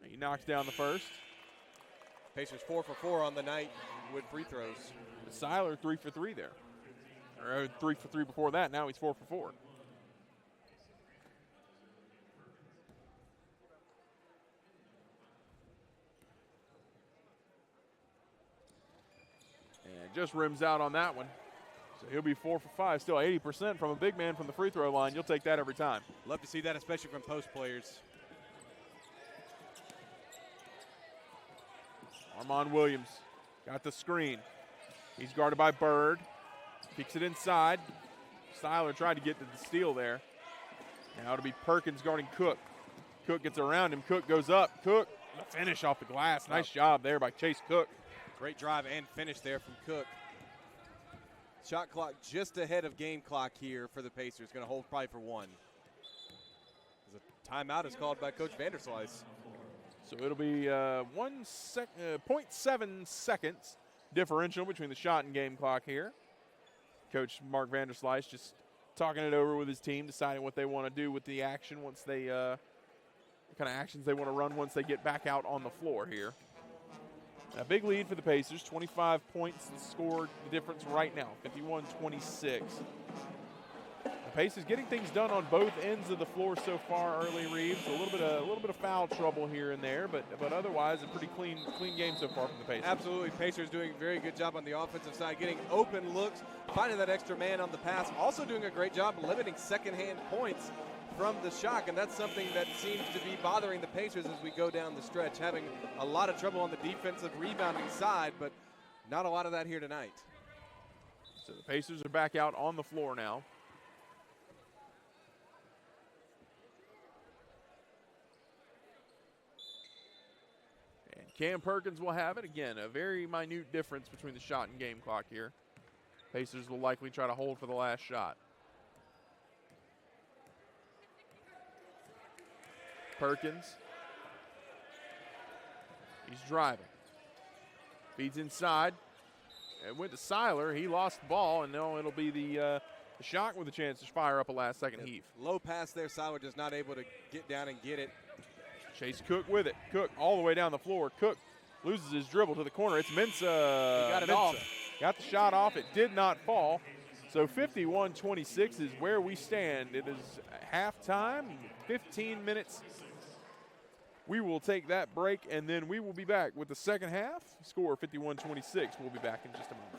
He knocks down the first. Pacers 4 for 4 on the night with free throws. Seiler 3 for 3 there. Or 3 for 3 before that. Now he's 4 for 4. And just rims out on that one. So he'll be 4 for 5. Still 80% from a big man from the free throw line. You'll take that every time. Love to see that, especially from post players. Armon Williams got the screen. He's guarded by Bird. Kicks it inside. Seiler tried to get to the steal there. Now it'll be Perkins guarding Cook. Cook gets around him. Cook goes up. Cook, the finish off the glass. Nice job there by Chase Cook. Great drive and finish there from Cook. Shot clock just ahead of game clock here for the Pacers. Going to hold probably for 1. As a timeout is called by Coach Vanderslice. So it'll be 0.7 seconds differential between the shot and game clock here. Coach Mark Vanderslice just talking it over with his team, deciding what they want to do with the action once they, what kind of actions they want to run once they get back out on the floor here. A big lead for the Pacers, 25 points scored the difference right now, 51-26. The Pacers getting things done on both ends of the floor so far early, Reeves. A little bit of foul trouble here and there, but otherwise a pretty clean game so far from the Pacers. Absolutely. Pacers doing a very good job on the offensive side, getting open looks, finding that extra man on the pass, also doing a great job limiting secondhand points from the shot, and that's something that seems to be bothering the Pacers as we go down the stretch, having a lot of trouble on the defensive rebounding side, but not a lot of that here tonight. So the Pacers are back out on the floor now. And Cam Perkins will have it. Again, a very minute difference between the shot and game clock here. Pacers will likely try to hold for the last shot. Perkins. He's driving. Feeds inside. It went to Seiler. He lost the ball, and now it'll be the Shock with a chance to fire up a last-second heave. Low pass there. Seiler just not able to get down and get it. Chase Cook with it. Cook all the way down the floor. Cook loses his dribble to the corner. It's Mensah. He got it off. Got the shot off. It did not fall. So 51-26 is where we stand. It is halftime, 15 minutes. We will take that break, and then we will be back with the second half. Score 51-26. We'll be back in just a moment.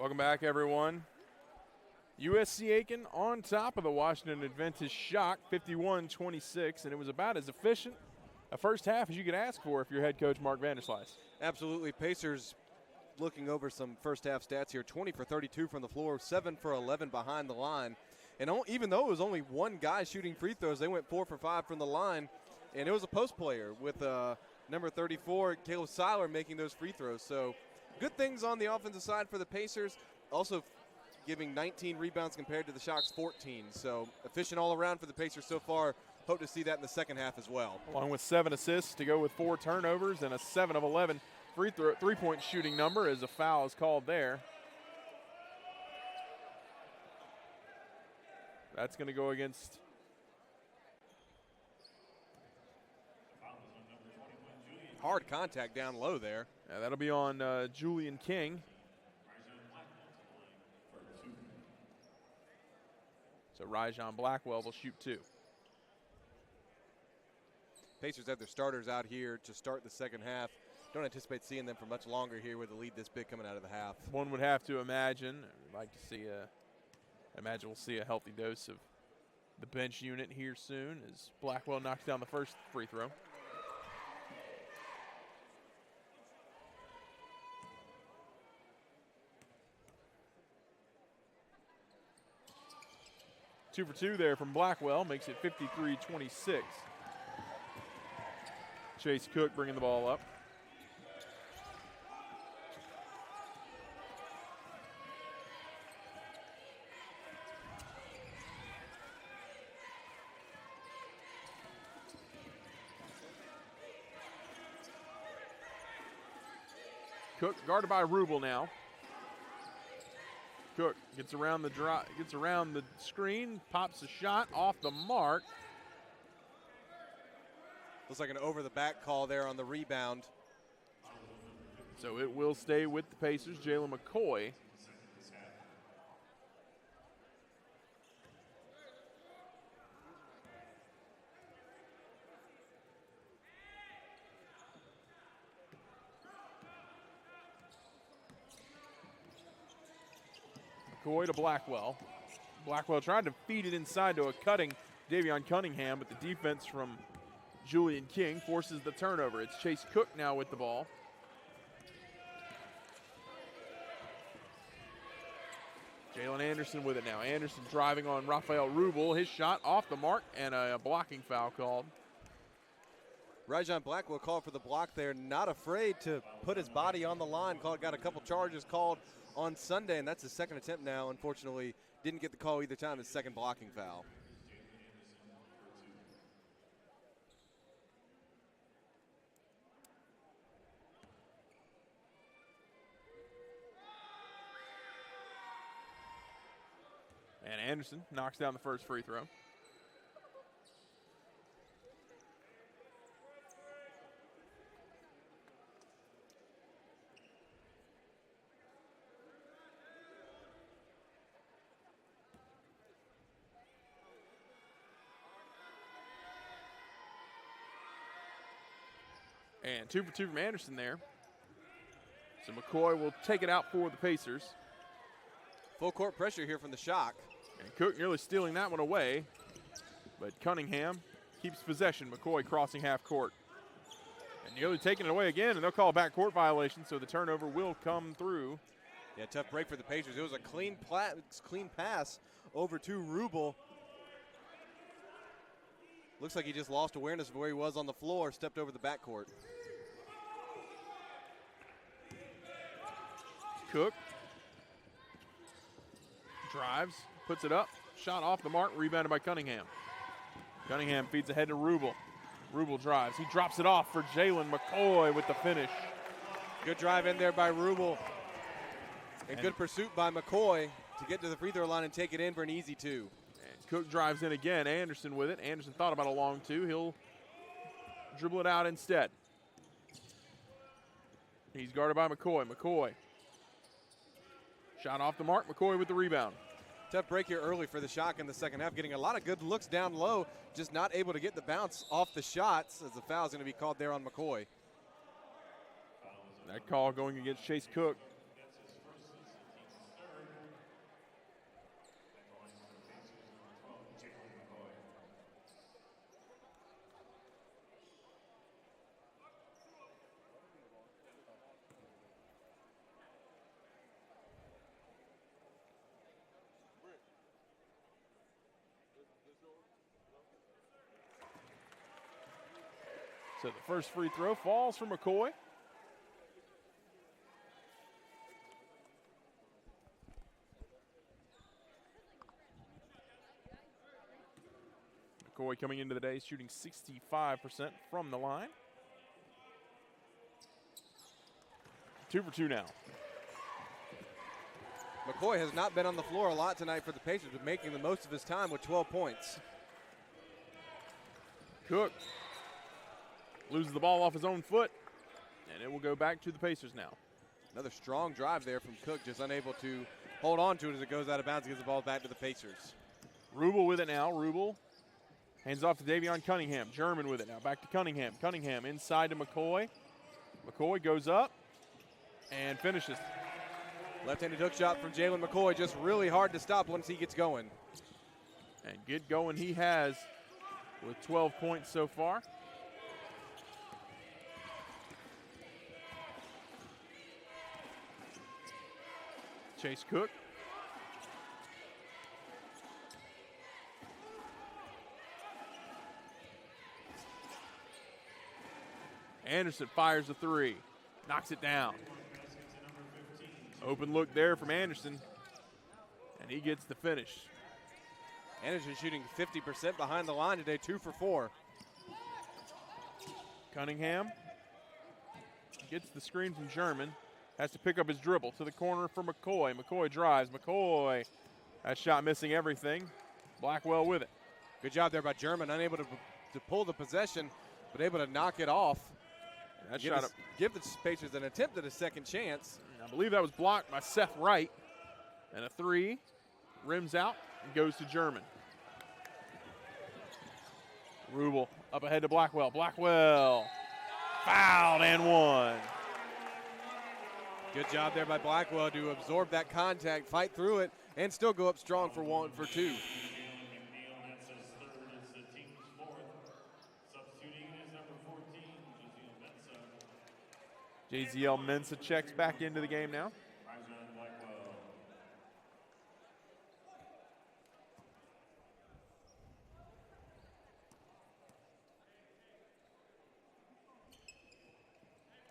Welcome back, everyone. USC Aiken on top of the Washington Adventist Shock, 51-26, and it was about as efficient a first half as you could ask for if you're head coach Mark Vanderslice. Absolutely. Pacers looking over some first half stats here, 20 for 32 from the floor, 7 for 11 behind the line. And even though it was only one guy shooting free throws, they went 4 for 5 from the line. And it was a post player with number 34, Caleb Seiler, making those free throws. So good things on the offensive side for the Pacers. Also giving 19 rebounds compared to the Shock's 14. So efficient all around for the Pacers so far. Hope to see that in the second half as well. Along with 7 assists to go with 4 turnovers and a 7 of 11 three-point shooting number as a foul is called there. That's going to go against hard contact down low there. Yeah, that'll be on Julian King. So Rajon Blackwell will shoot 2. Pacers have their starters out here to start the second half. Don't anticipate seeing them for much longer here with a lead this big coming out of the half. One would have to imagine. I'd like to see imagine we'll see a healthy dose of the bench unit here soon as Blackwell knocks down the first free throw. Two for 2 there from Blackwell, makes it 53-26. Chase Cook bringing the ball up. Cook guarded by Rubel now. Cook gets around the screen, pops a shot off the mark. Looks like an over-the-back call there on the rebound. So it will stay with the Pacers. Jalen McCoy. McCoy to Blackwell. Blackwell tried to feed it inside to a cutting Davion Cunningham, but the defense from Julian King forces the turnover. It's Chase Cook now with the ball. Jalen Anderson with it now. Anderson driving on Rafael Rubel. His shot off the mark and a blocking foul called. Rajon Blackwell called for the block there, not afraid to put his body on the line. Got a couple charges called on Sunday, and that's his second attempt now. Unfortunately, didn't get the call either time, his second blocking foul. And Anderson knocks down the first free throw. And 2 for 2 from Anderson there. So McCoy will take it out for the Pacers. Full court pressure here from the Shock. And Cook nearly stealing that one away. But Cunningham keeps possession. McCoy crossing half court. And nearly taking it away again, and they'll call a backcourt violation, so the turnover will come through. Yeah, tough break for the Pacers. It was a clean pass over to Rubel. Looks like he just lost awareness of where he was on the floor, stepped over the backcourt. Cook drives, puts it up, shot off the mark, rebounded by Cunningham. Cunningham feeds ahead to Rubel. Rubel drives. He drops it off for Jalen McCoy with the finish. Good drive in there by Rubel. And good pursuit by McCoy to get to the free throw line and take it in for an easy 2. And Cook drives in again. Anderson with it. Anderson thought about a long 2. He'll dribble it out instead. He's guarded by McCoy. McCoy. Shot off the mark. McCoy with the rebound. Tough break here early for the Shock in the second half, getting a lot of good looks down low, just not able to get the bounce off the shots as the foul is going to be called there on McCoy. That call going against Chase Cook. So the first free throw falls for McCoy. McCoy coming into the day shooting 65% from the line. 2 for 2 now. McCoy has not been on the floor a lot tonight for the Pacers, but making the most of his time with 12 points. Cook loses the ball off his own foot, and it will go back to the Pacers now. Another strong drive there from Cook, just unable to hold on to it as it goes out of bounds and gives the ball back to the Pacers. Rubel with it now. Rubel hands off to Davion Cunningham. German with it now. Back to Cunningham. Cunningham inside to McCoy. McCoy goes up and finishes. Left-handed hook shot from Jalen McCoy, just really hard to stop once he gets going. And get going he has with 12 points so far. Chase Cook. Anderson fires a three, knocks it down. Open look there from Anderson, and he gets the finish. Anderson shooting 50% behind the line today, 2 for 4. Cunningham gets the screen from German, has to pick up his dribble to the corner for McCoy. McCoy drives. McCoy, that shot missing everything. Blackwell with it. Good job there by German, unable to pull the possession, but able to knock it off. That shot give the Pacers an attempt at a second chance. I believe that was blocked by Seth Wright. And a three rims out and goes to German. Rubel up ahead to Blackwell. Blackwell fouled and one. Good job there by Blackwell to absorb that contact, fight through it, and still go up strong for 2. JZL Mensah checks back into the game now.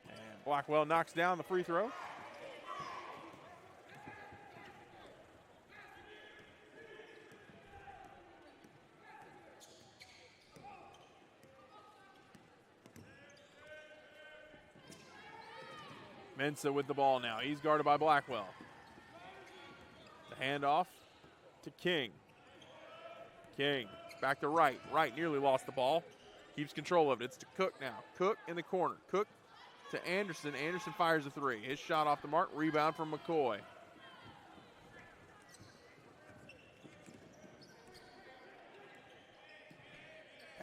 And Blackwell knocks down the free throw. Mensah with the ball now. He's guarded by Blackwell. The handoff to King. King back to Wright. Wright nearly lost the ball. Keeps control of it. It's to Cook now. Cook in the corner. Cook to Anderson. Anderson fires a three. His shot off the mark. Rebound from McCoy.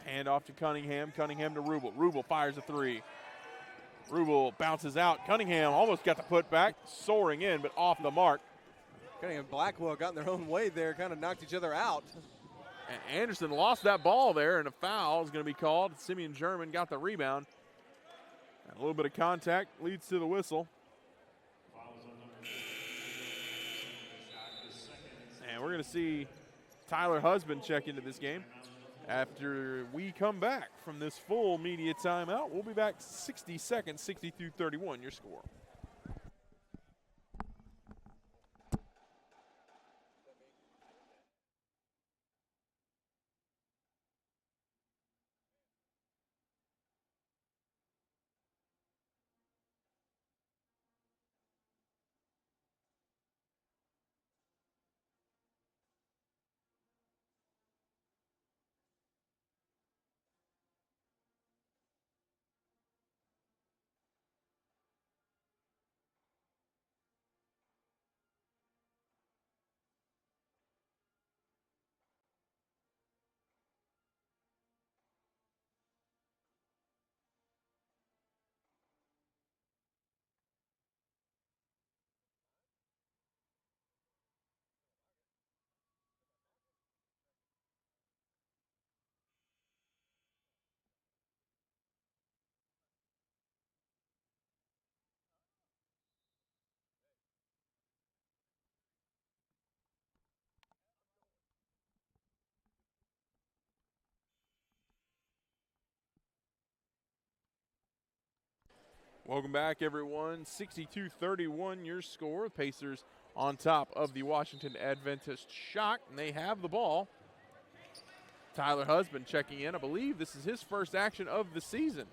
Handoff to Cunningham. Cunningham to Rubel. Rubel fires a three. Rubel bounces out. Cunningham almost got the putback, soaring in, but off the mark. Cunningham and Blackwell got in their own way there, kind of knocked each other out. And Anderson lost that ball there, and a foul is going to be called. Simeon German got the rebound. And a little bit of contact leads to the whistle. And we're going to see Tyler Husband check into this game. After we come back from this full media timeout, we'll be back 60 seconds, 62-31, your score. Welcome back, everyone. 62-31 your score. Pacers on top of the Washington Adventist Shock, and they have the ball. Tyler Husband checking in. I believe this is his first action of the season.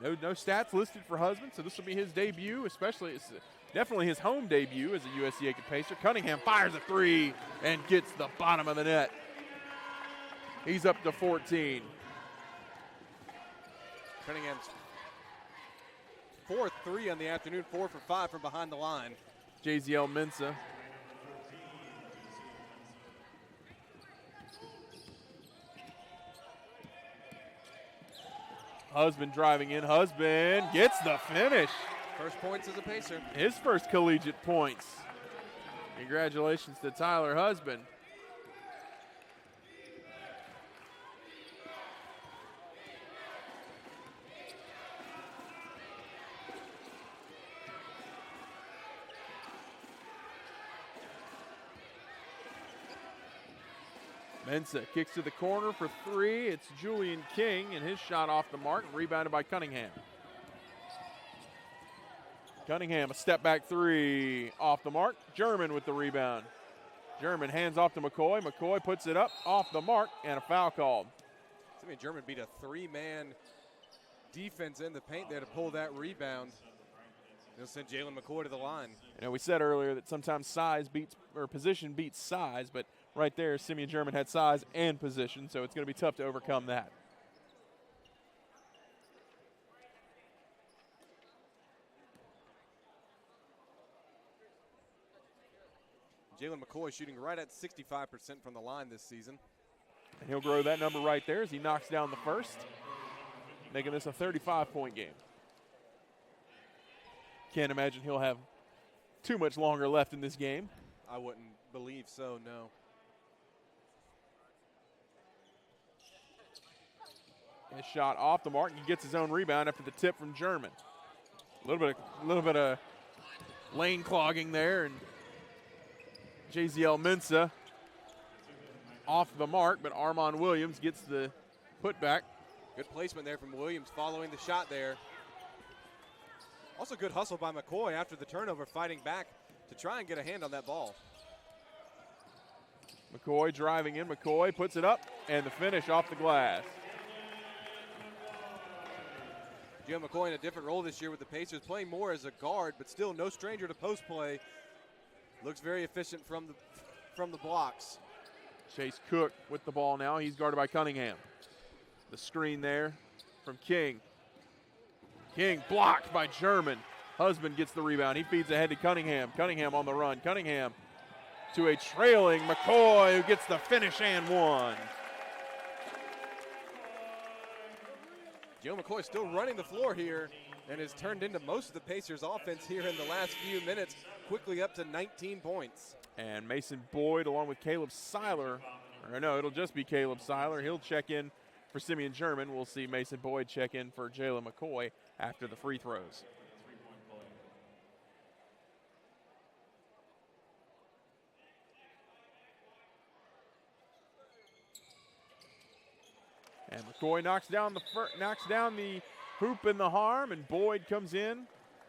And no stats listed for Husband, so this will be his debut, especially it's definitely his home debut as a USCA Pacer. Cunningham fires a three and gets the bottom of the net. He's up to 14. Cunningham's 4-3 on the afternoon, 4 for 5 from behind the line. JZL Mensa. Husband driving in. Husband gets the finish. First points as a Pacer. His first collegiate points. Congratulations to Tyler Husband. Mensa kicks to the corner for three. It's Julian King, and his shot off the mark, rebounded by Cunningham. Cunningham, a step back three off the mark. German with the rebound. German hands off to McCoy. McCoy puts it up off the mark, and a foul called. Simeon German beat a three-man defense in the paint there to pull that rebound. They'll send Jalen McCoy to the line. You know, we said earlier that sometimes size beats, or position beats size, but right there, Simeon German had size and position, so it's going to be tough to overcome that. Jalen McCoy shooting right at 65% from the line this season. And he'll grow that number right there as he knocks down the first, making this a 35-point game. Can't imagine he'll have too much longer left in this game. I wouldn't believe so, no. His shot off the mark, and he gets his own rebound after the tip from German. A little bit of lane clogging there, and JZL Mensa off the mark, but Armand Williams gets the putback. Good placement there from Williams following the shot there. Also good hustle by McCoy after the turnover, fighting back to try and get a hand on that ball. McCoy driving in. McCoy puts it up, and the finish off the glass. Joe McCoy in a different role this year with the Pacers, playing more as a guard, but still no stranger to post play. Looks very efficient from the blocks. Chase Cook with the ball now. He's guarded by Cunningham. The screen there from King. King blocked by German. Husband gets the rebound. He feeds ahead to Cunningham. Cunningham on the run. Cunningham to a trailing McCoy, who gets the finish and one. Joe McCoy still running the floor here and has turned into most of the Pacers' offense here in the last few minutes, quickly up to 19 points. And Mason Boyd along with Caleb Seiler, or no, it'll just be Caleb Seiler. He'll check in for Simeon German. We'll see Mason Boyd check in for Jalen McCoy after the free throws. And McCoy knocks down the hoop and the harm, and Boyd comes in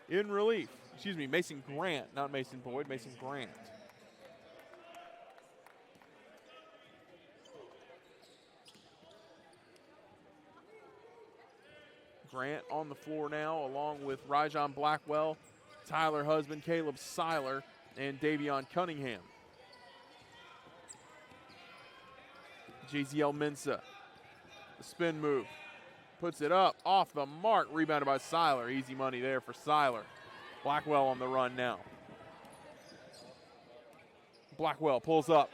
relief. Excuse me, Mason Grant, not Mason Boyd, Mason Grant. Grant on the floor now, along with Rajon Blackwell, Tyler Husband, Caleb Seiler, and Davion Cunningham. JZL Mensa, the spin move, puts it up, off the mark, rebounded by Seiler. Easy money there for Seiler. Blackwell on the run now. Blackwell pulls up,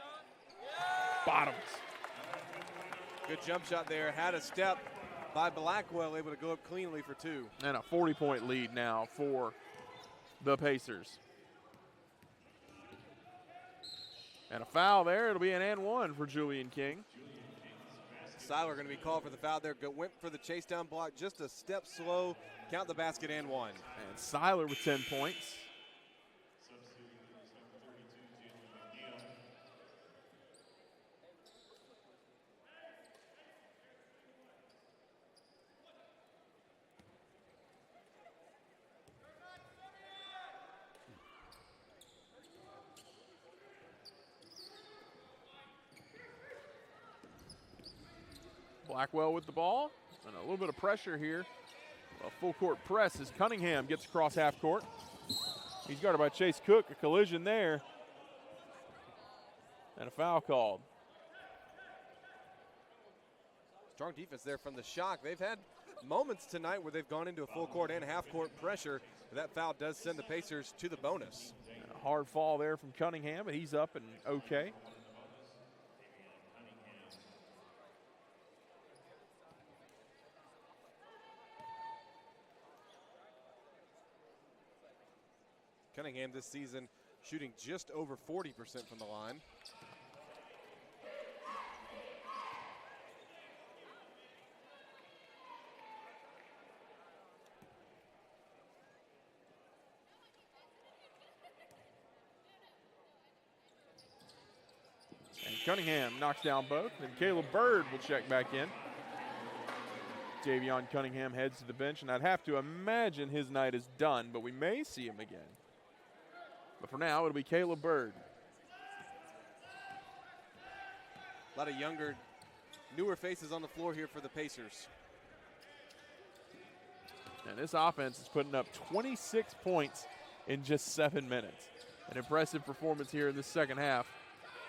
bottoms. Good jump shot there, had a step by Blackwell, able to go up cleanly for two. And a 40-point lead now for the Pacers. And a foul there. It'll be an and one for Julian King. Seiler going to be called for the foul there. Went for the chase down block, just a step slow. Count the basket and one. And Seiler with 10 points. Blackwell with the ball, and a little bit of pressure here. A full court press as Cunningham gets across half court. He's guarded by Chase Cook, a collision there, and a foul called. Strong defense there from the Shock. They've had moments tonight where they've gone into a full court and half court pressure. That foul does send the Pacers to the bonus. And a hard fall there from Cunningham, but he's up and okay. Cunningham this season shooting just over 40% from the line. And Cunningham knocks down both, and Caleb Bird will check back in. Javion Cunningham heads to the bench, and I'd have to imagine his night is done, but we may see him again. But for now, it'll be Caleb Bird. A lot of younger, newer faces on the floor here for the Pacers. And this offense is putting up 26 points in just 7 minutes. An impressive performance here in the second half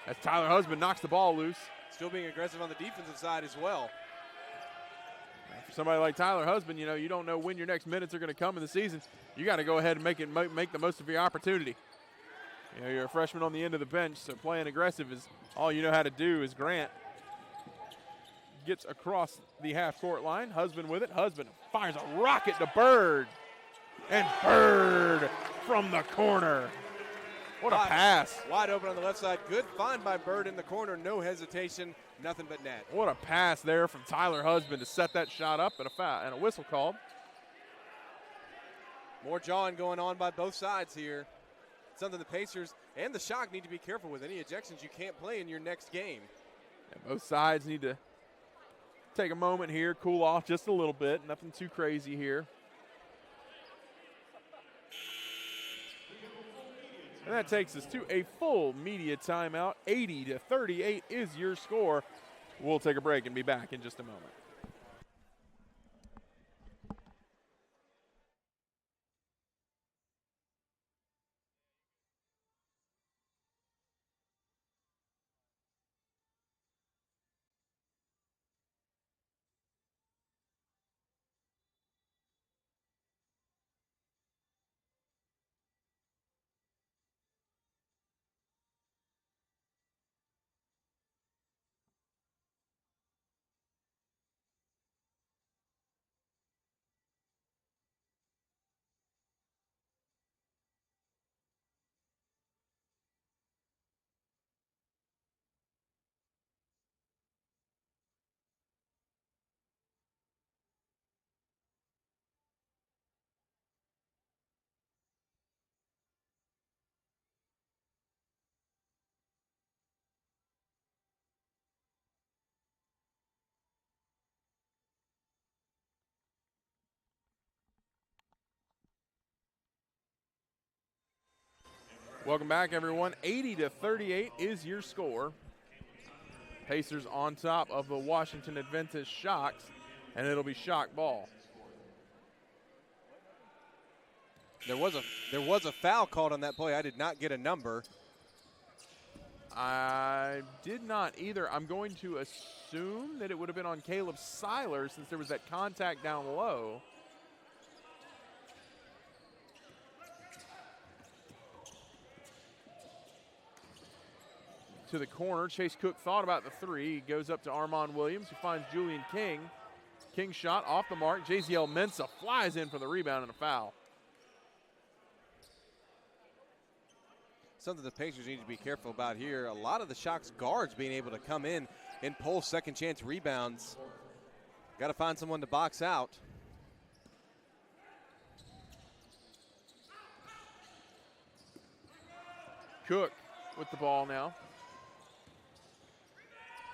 as Tyler Husband knocks the ball loose. Still being aggressive on the defensive side as well. And for somebody like Tyler Husband, you know, you don't know when your next minutes are going to come in the season. You got to go ahead and make the most of your opportunity. You know, you're a freshman on the end of the bench, so playing aggressive is all you know how to do. As Grant gets across the half-court line. Husband with it. Husband fires a rocket to Bird. And Bird from the corner. What a pass. Wide open on the left side. Good find by Bird in the corner. No hesitation. Nothing but net. What a pass there from Tyler Husband to set that shot up, and a foul and a whistle called. More jawing going on by both sides here. Something the Pacers and the Shock need to be careful with. Any ejections you can't play in your next game. And both sides need to take a moment here, cool off just a little bit. Nothing too crazy here. And that takes us to a full media timeout. 80-38 is your score. We'll take a break and be back in just a moment. Welcome back, everyone. 80-38 is your score. Pacers on top of the Washington Adventist Shocks, and it'll be Shock ball. There was a foul called on that play. I did not get a number. I did not either. I'm going to assume that it would have been on Caleb Seiler since there was that contact down low. To the corner. Chase Cook thought about the three. He goes up to Armon Williams, who finds Julian King. King shot off the mark. JZL Mensah flies in for the rebound and a foul. Something the Pacers need to be careful about here. A lot of the Shock's guards being able to come in and pull second chance rebounds. Got to find someone to box out. Cook with the ball now.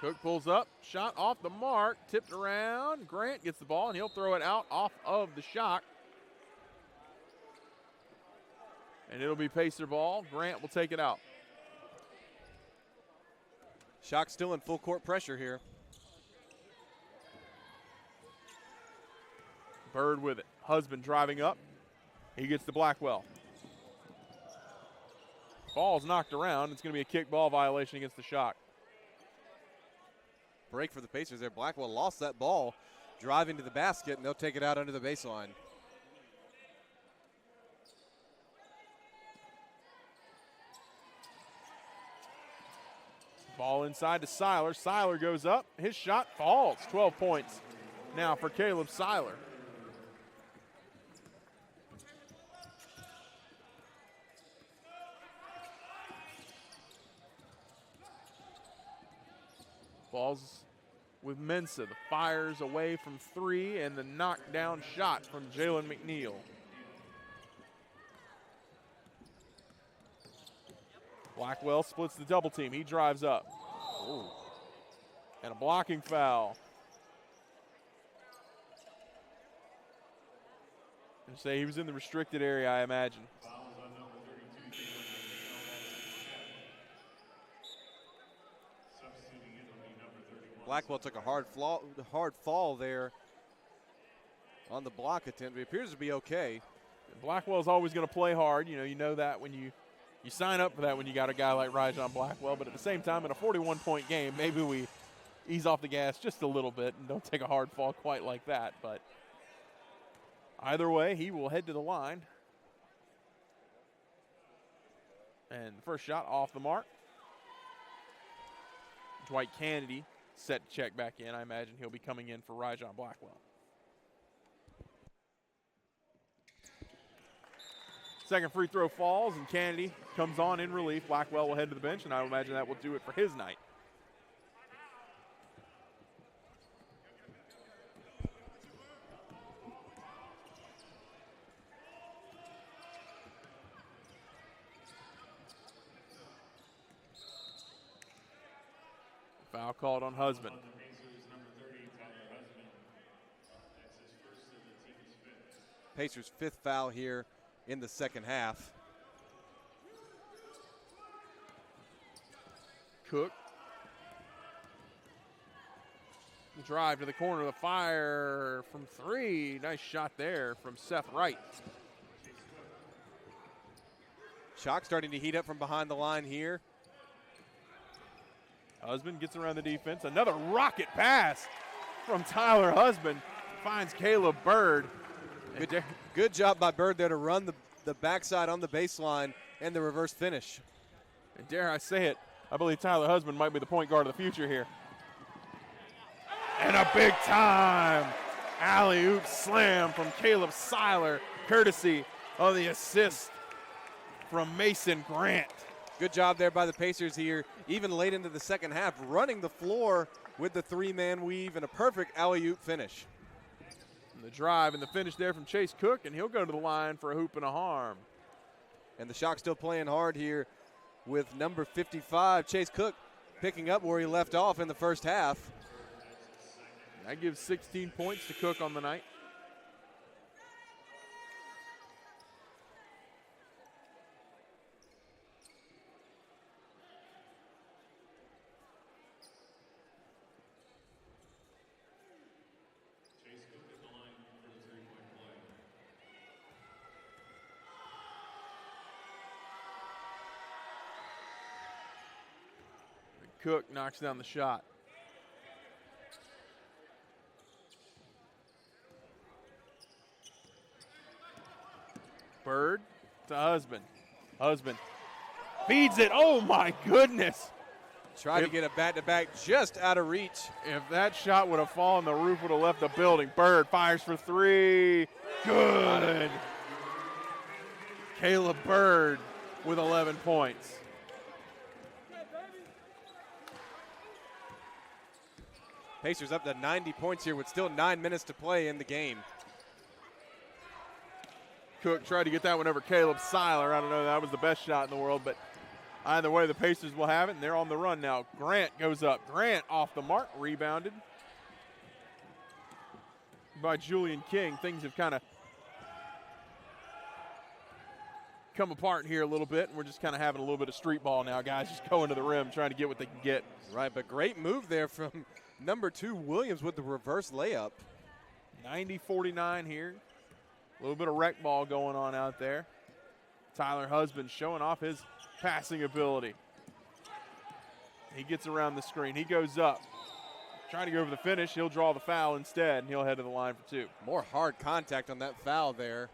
Cook pulls up, shot off the mark, tipped around. Grant gets the ball, and he'll throw it out off of the Shock. And it'll be Pacer ball. Grant will take it out. Shock still in full court pressure here. Bird with it. Husband driving up. He gets to Blackwell. Ball's knocked around. It's going to be a kick ball violation against the Shock. Break for the Pacers there. Blackwell lost that ball driving to the basket, and they'll take it out under the baseline. Ball inside to Seiler. Seiler goes up. His shot falls. 12 points now for Caleb Seiler. Ball's with Mensa. The fires away from three, and the knockdown shot from Jalen McNeil. Blackwell splits the double team. He drives up. Ooh. And a blocking foul. And say he was in the restricted area, I imagine. Blackwell took a hard fall there on the block attempt. He appears to be okay. Blackwell's always going to play hard. You know that when you sign up for that when you got a guy like Rajon Blackwell. But at the same time, in a 41-point game, maybe we ease off the gas just a little bit and don't take a hard fall quite like that. But either way, he will head to the line. And the first shot off the mark. Dwight Kennedy set to check back in. I imagine he'll be coming in for Rajon Blackwell. Second free throw falls, and Kennedy comes on in relief. Blackwell will head to the bench, and I imagine that will do it for his night. Foul called on Husband. Pacers' fifth foul here in the second half. Cook. Drive to the corner of the fire from three. Nice shot there from Seth Wright. Shock starting to heat up from behind the line here. Husband gets around the defense. Another rocket pass from Tyler Husband. Finds Caleb Bird. Good job by Bird there to run the backside on the baseline and the reverse finish. And dare I say it, I believe Tyler Husband might be the point guard of the future here. And a big time alley-oop slam from Caleb Seiler, courtesy of the assist from Mason Grant. Good job there by the Pacers here, even late into the second half, running the floor with the three-man weave and a perfect alley-oop finish. And the drive and the finish there from Chase Cook, and he'll go to the line for a hoop and a harm. And the Shock still playing hard here with number 55, Chase Cook, picking up where he left off in the first half. That gives 16 points to Cook on the night. Cook knocks down the shot. Bird to Husband. Husband feeds it. Oh, my goodness. Tried to get a back-to-back just out of reach. If that shot would have fallen, the roof would have left the building. Bird fires for three. Good. Caleb Bird with 11 points. Pacers up to 90 points here with still 9 minutes to play in the game. Cook tried to get that one over Caleb Seiler. I don't know, that was the best shot in the world, but either way, the Pacers will have it, and they're on the run now. Grant goes up. Grant off the mark, rebounded by Julian King. Things have kind of come apart here a little bit, and we're just kind of having a little bit of street ball now, guys, just going to the rim, trying to get what they can get. Right, but great move there from number 2 Williams with the reverse layup. 90-49 here. A little bit of rec ball going on out there. Tyler Husband showing off his passing ability. He gets around the screen. He goes up. Trying to go over the finish. He'll draw the foul instead, and he'll head to the line for 2. More hard contact on that foul there.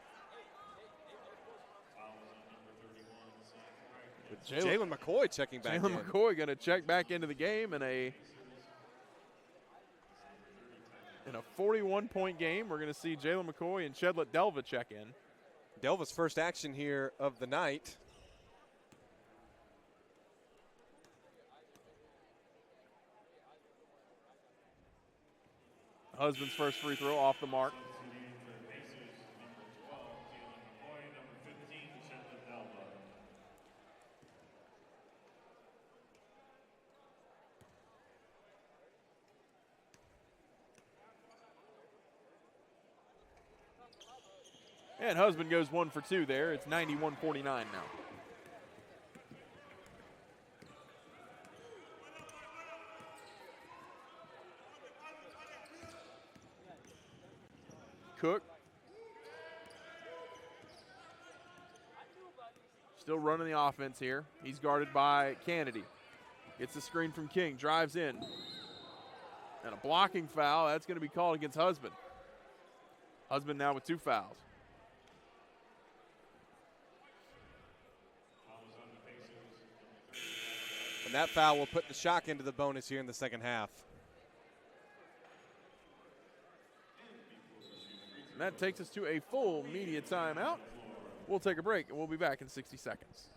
Jalen McCoy checking back in. Jalen McCoy going to check back into the game in a 41-point game. We're going to see Jalen McCoy and Chedlet Delva check in. Delva's first action here of the night. Husband's first free throw off the mark. And Husband goes 1 for 2 there. It's 91-49 now. Cook. Still running the offense here. He's guarded by Kennedy. Gets the screen from King. Drives in. And a blocking foul. That's going to be called against Husband. Husband now with 2 fouls. And that foul will put the Shock into the bonus here in the second half. And that takes us to a full media timeout. We'll take a break, and we'll be back in 60 seconds.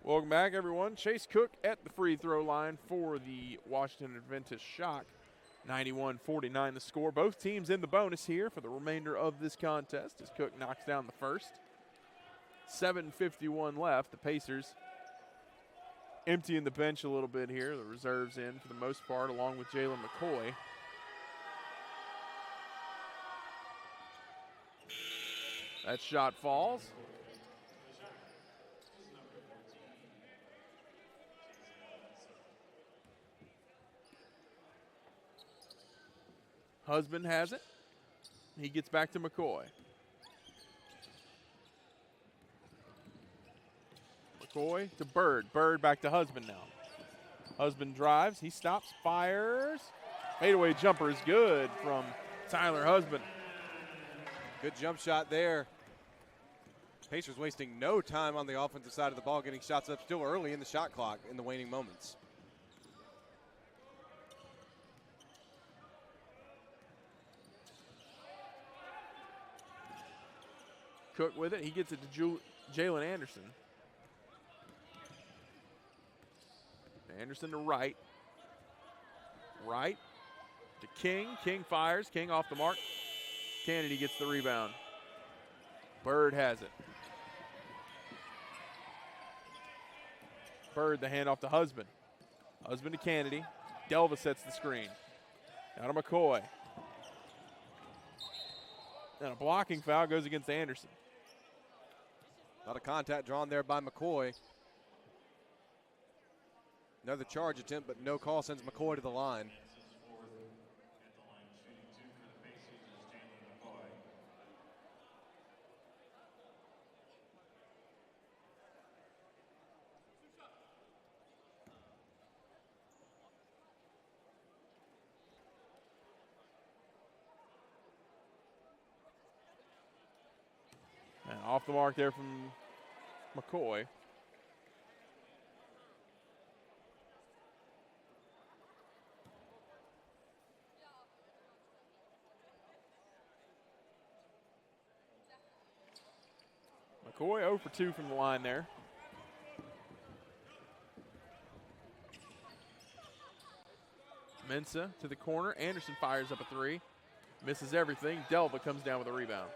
Welcome back, everyone. Chase Cook at the free throw line for the Washington Adventist Shock. 91-49 the score. Both teams in the bonus here for the remainder of this contest as Cook knocks down the first. 7:51 left. The Pacers emptying the bench a little bit here. The reserves in for the most part, along with Jalen McCoy. That shot falls. Husband has it. He gets back to McCoy. McCoy to Bird. Bird back to Husband now. Husband drives. He stops, fires. Fadeaway jumper is good from Tyler Husband. Good jump shot there. Pacers wasting no time on the offensive side of the ball, getting shots up still early in the shot clock in the waning moments. Cook with it. He gets it to Jalen Anderson. Anderson to Wright. Wright to King. King fires. King off the mark. Kennedy gets the rebound. Bird has it. Bird the handoff to Husband. Husband to Kennedy. Delva sets the screen. Now to McCoy. And a blocking foul goes against Anderson. A lot of contact drawn there by McCoy. Another charge attempt, but no call sends McCoy to the line. Off the mark there from McCoy. McCoy 0 for 2 from the line there. Mensah to the corner. Anderson fires up a three. Misses everything. Delva comes down with a rebound.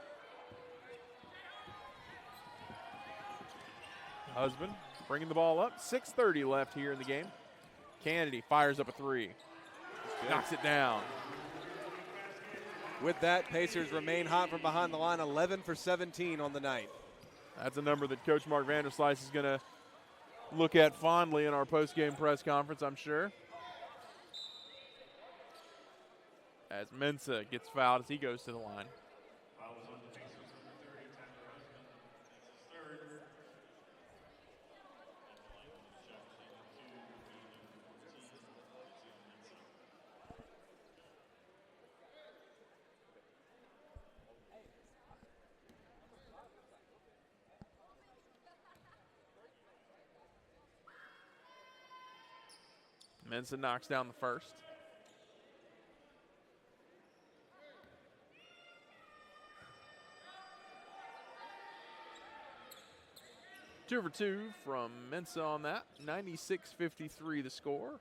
Husband bringing the ball up. 6:30 left here in the game. Kennedy fires up a three. Knocks it down. With that, Pacers remain hot from behind the line, 11 for 17 on the night. That's a number that Coach Mark Vanderslice is going to look at fondly in our post-game press conference, I'm sure. As Mensah gets fouled as he goes to the line. Foul was on the Pacers number 30, Tyler Husband. That's his third. Mensah knocks down the first. Two for two from Mensah on that. 96-53 the score.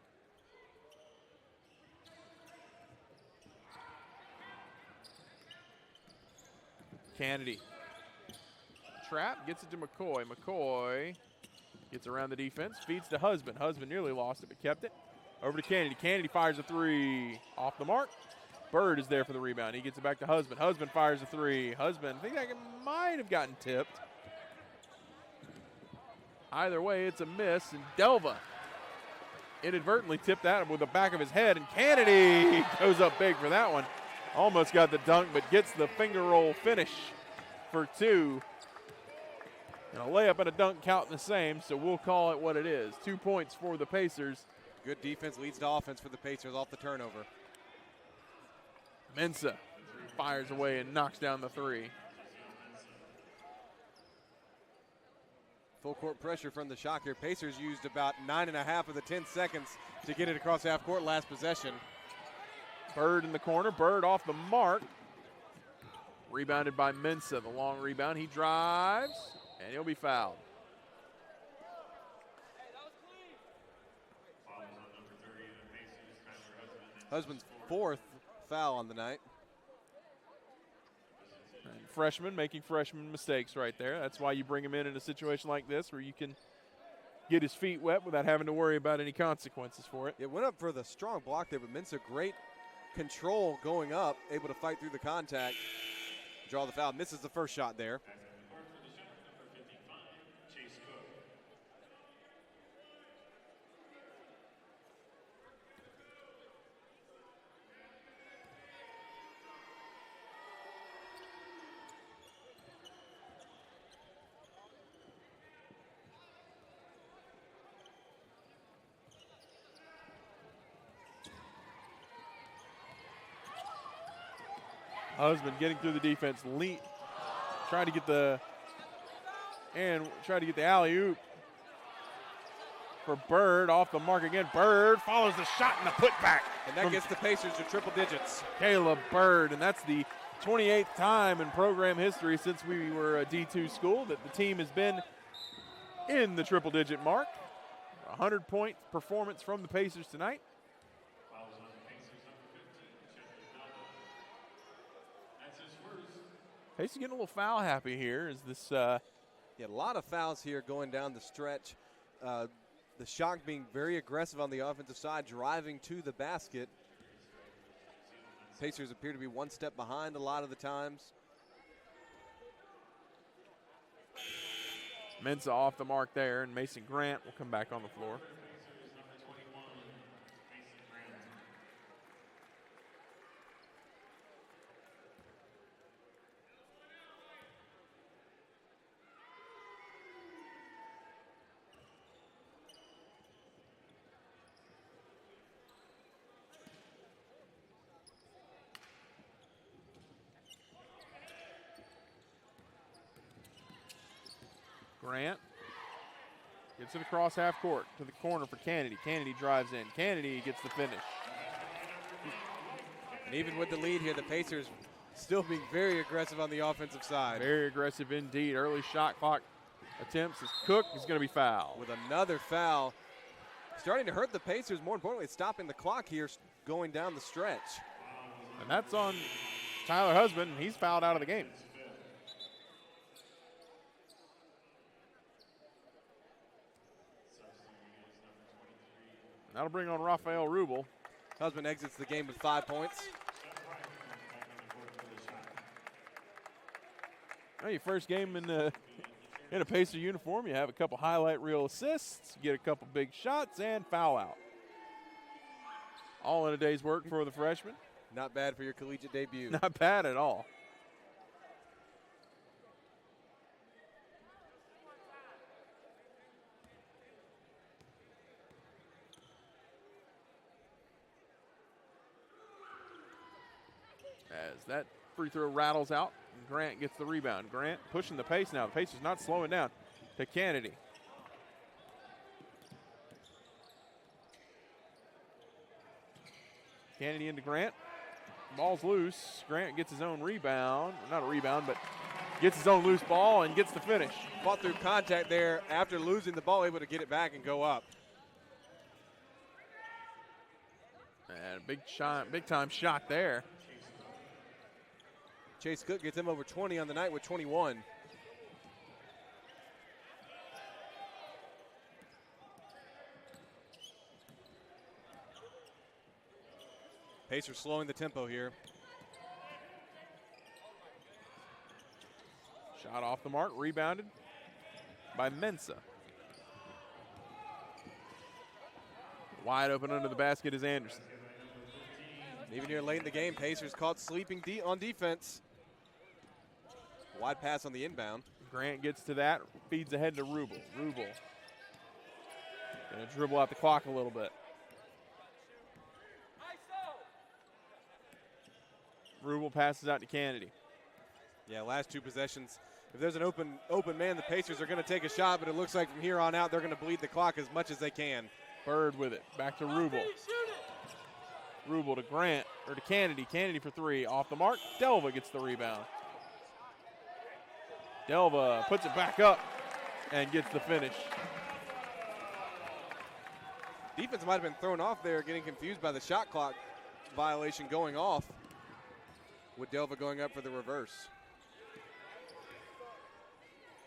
Kennedy. Trap, gets it to McCoy. McCoy gets around the defense, feeds to Husband. Husband nearly lost it, but kept it. Over to Kennedy. Kennedy fires a three. Off the mark. Bird is there for the rebound. He gets it back to Husband. Husband fires a three. Husband, I think that might have gotten tipped. Either way, it's a miss, and Delva inadvertently tipped that with the back of his head, and Kennedy goes up big for that one. Almost got the dunk, but gets the finger roll finish for two. And a layup and a dunk count the same, so we'll call it what it is. 2 points for the Pacers. Good defense leads to offense for the Pacers off the turnover. Mensah fires away and knocks down the three. Full court pressure from the shot here. Pacers used about 9.5 of the 10 seconds to get it across half court last possession. Bird in the corner. Bird off the mark. Rebounded by Mensah. The long rebound. He drives, and he'll be fouled. Husband's fourth foul on the night. And freshman making freshman mistakes right there. That's why you bring him in a situation like this where you can get his feet wet without having to worry about any consequences for it. It went up for the strong block there, but Mensah great control going up, able to fight through the contact, draw the foul. Misses the first shot there. Husband getting through the defense, trying to get the alley-oop for Bird. Off the mark again. Bird follows the shot and the putback. And that gets the Pacers to triple digits. Caleb Bird, and that's the 28th time in program history since we were a D2 school that the team has been in the triple-digit mark. 100-point performance from the Pacers tonight. Pacers getting a little foul happy here. Is this? Yeah, a lot of fouls here going down the stretch. The Shock being very aggressive on the offensive side, driving to the basket. Pacers appear to be one step behind a lot of the times. Mensah off the mark there, and Mason Grant will come back on the floor. Grant gets it across half court to the corner for Kennedy. Kennedy drives in. Kennedy gets the finish. And even with the lead here, the Pacers still being very aggressive on the offensive side. Very aggressive indeed. Early shot clock attempts as Cook is going to be fouled. With another foul. Starting to hurt the Pacers. More importantly, stopping the clock here going down the stretch. And that's on Tyler Husband. He's fouled out of the game. That'll bring on Rafael Rubel. Husband exits the game with 5 points. Well, your first game in a Pacer uniform, you have a couple highlight reel assists, get a couple big shots, and foul out. All in a day's work for the freshman. Not bad for your collegiate debut. Not bad at all. As that free throw rattles out, and Grant gets the rebound. Grant pushing the pace now. The pace is not slowing down to Kennedy. Kennedy into Grant. Ball's loose. Grant gets his own rebound. Not a rebound, but gets his own loose ball and gets the finish. Fought through contact there after losing the ball, able to get it back and go up. And a big time shot there. Chase Cook gets him over 20 on the night with 21. Pacers slowing the tempo here. Shot off the mark, rebounded by Mensah. Wide open under the basket is Anderson. Even here late in the game, Pacers caught sleeping on defense. Wide pass on the inbound. Grant gets to that, feeds ahead to Rubel. Rubel gonna dribble out the clock a little bit. Rubel passes out to Kennedy. Yeah, last two possessions. If there's an open man, the Pacers are going to take a shot, but it looks like from here on out they're going to bleed the clock as much as they can. Bird with it, back to Rubel. Rubel to Grant, or to Kennedy. Kennedy for three, off the mark. Delva gets the rebound. Delva puts it back up and gets the finish. Defense might have been thrown off there, getting confused by the shot clock violation going off, with Delva going up for the reverse.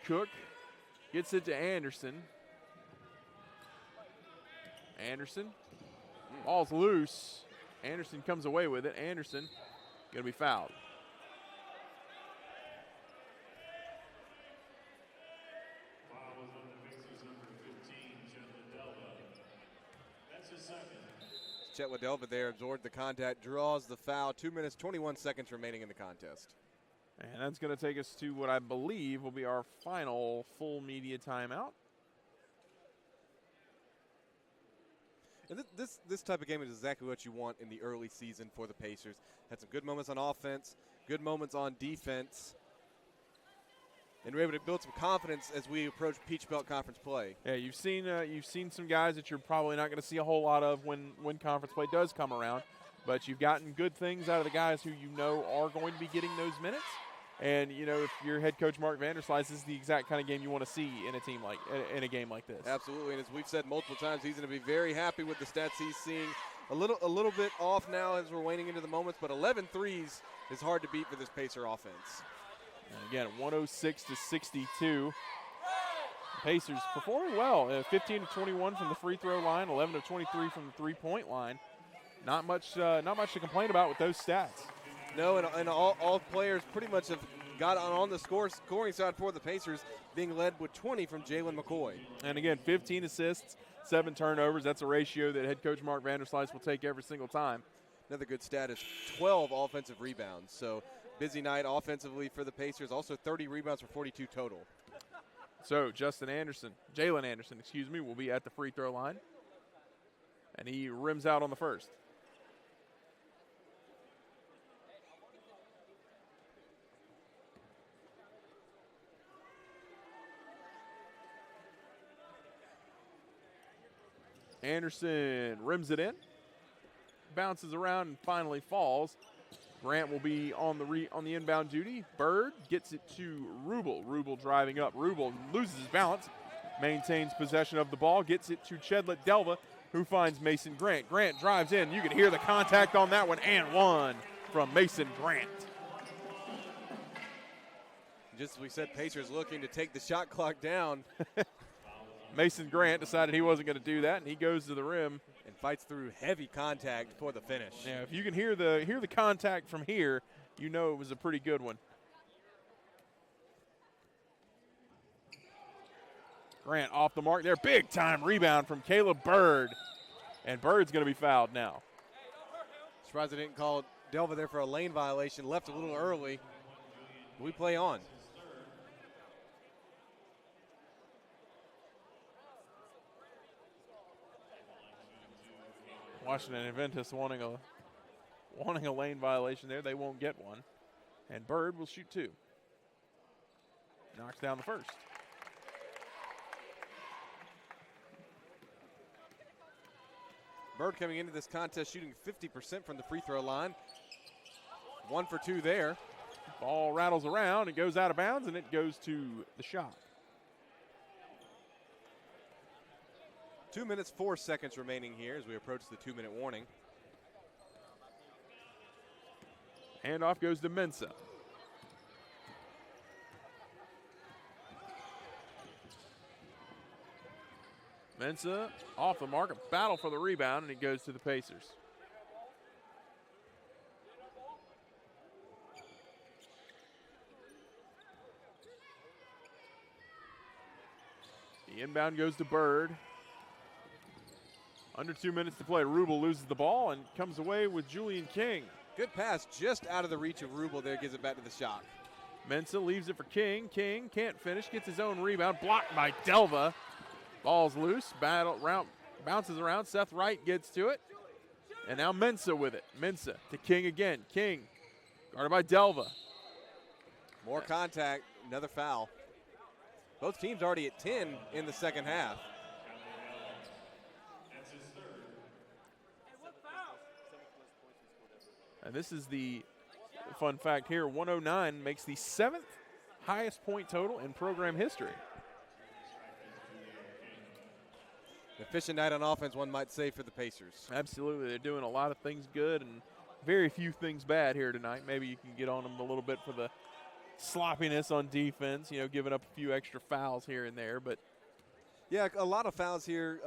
Cook gets it to Anderson. Anderson, ball's loose. Anderson comes away with it. Anderson gonna be fouled. Chet Wadelva there absorbed the contact, draws the foul. 2 minutes, 21 seconds remaining in the contest. And that's going to take us to what I believe will be our final full media timeout. And this type of game is exactly what you want in the early season for the Pacers. Had some good moments on offense, good moments on defense. And we're able to build some confidence as we approach Peach Belt Conference play. Yeah, you've seen some guys that you're probably not going to see a whole lot of when conference play does come around, but you've gotten good things out of the guys who you know are going to be getting those minutes. And you know, if your head coach Mark Vanderslice, this is the exact kind of game you want to see in a game like this. Absolutely, and as we've said multiple times, he's going to be very happy with the stats he's seeing. A little bit off now as we're waning into the moments, but 11 threes is hard to beat for this Pacer offense. And again, 106-62. Pacers performing well. 15 of 21 from the free throw line, 11 of 23 from the three-point line. Not much to complain about with those stats. No, and all players pretty much have got on the scoring side for the Pacers, being led with 20 from Jalen McCoy. And again, 15 assists, 7 turnovers. That's a ratio that head coach Mark Vanderslice will take every single time. Another good stat is 12 offensive rebounds. So busy night offensively for the Pacers. Also 30 rebounds for 42 total. So Jalen Anderson, will be at the free throw line. And he rims out on the first. Anderson rims it in, bounces around and finally falls. Grant will be on the inbound duty. Bird gets it to Rubel. Rubel driving up. Rubel loses his balance, maintains possession of the ball, gets it to Chedlet Delva, who finds Mason Grant. Grant drives in. You can hear the contact on that one, and one from Mason Grant. Just as we said, Pacers looking to take the shot clock down. Mason Grant decided he wasn't going to do that, and he goes to the rim. And fights through heavy contact for the finish. Yeah, if you can hear the contact from here, you know it was a pretty good one. Grant off the mark there. Big time rebound from Caleb Bird. And Bird's going to be fouled now. Surprised they didn't call Delva there for a lane violation. Left a little early. We play on. Washington Adventists wanting a lane violation there. They won't get one. And Bird will shoot two. Knocks down the first. Bird coming into this contest shooting 50% from the free throw line. 1 for 2 there. Ball rattles around. It goes out of bounds, and it goes to the shot. 2 minutes, 4 seconds remaining here as we approach the 2-minute warning. Handoff goes to Mensah. Mensah off the mark, a battle for the rebound, and it goes to the Pacers. The inbound goes to Bird. Under 2 minutes to play. Rubel loses the ball and comes away with Julian King. Good pass just out of the reach of Rubel there, gives it back to the shot. Mensah leaves it for King. King can't finish, gets his own rebound, blocked by Delva. Ball's loose, bounces around. Seth Wright gets to it. And now Mensah with it. Mensah to King again. King guarded by Delva. More contact, another foul. Both teams already at 10 in the second half. And this is the fun fact here. 109 makes the 7th highest point total in program history. Efficient night on offense, one might say, for the Pacers. Absolutely. They're doing a lot of things good and very few things bad here tonight. Maybe you can get on them a little bit for the sloppiness on defense, giving up a few extra fouls here and there. But yeah, a lot of fouls here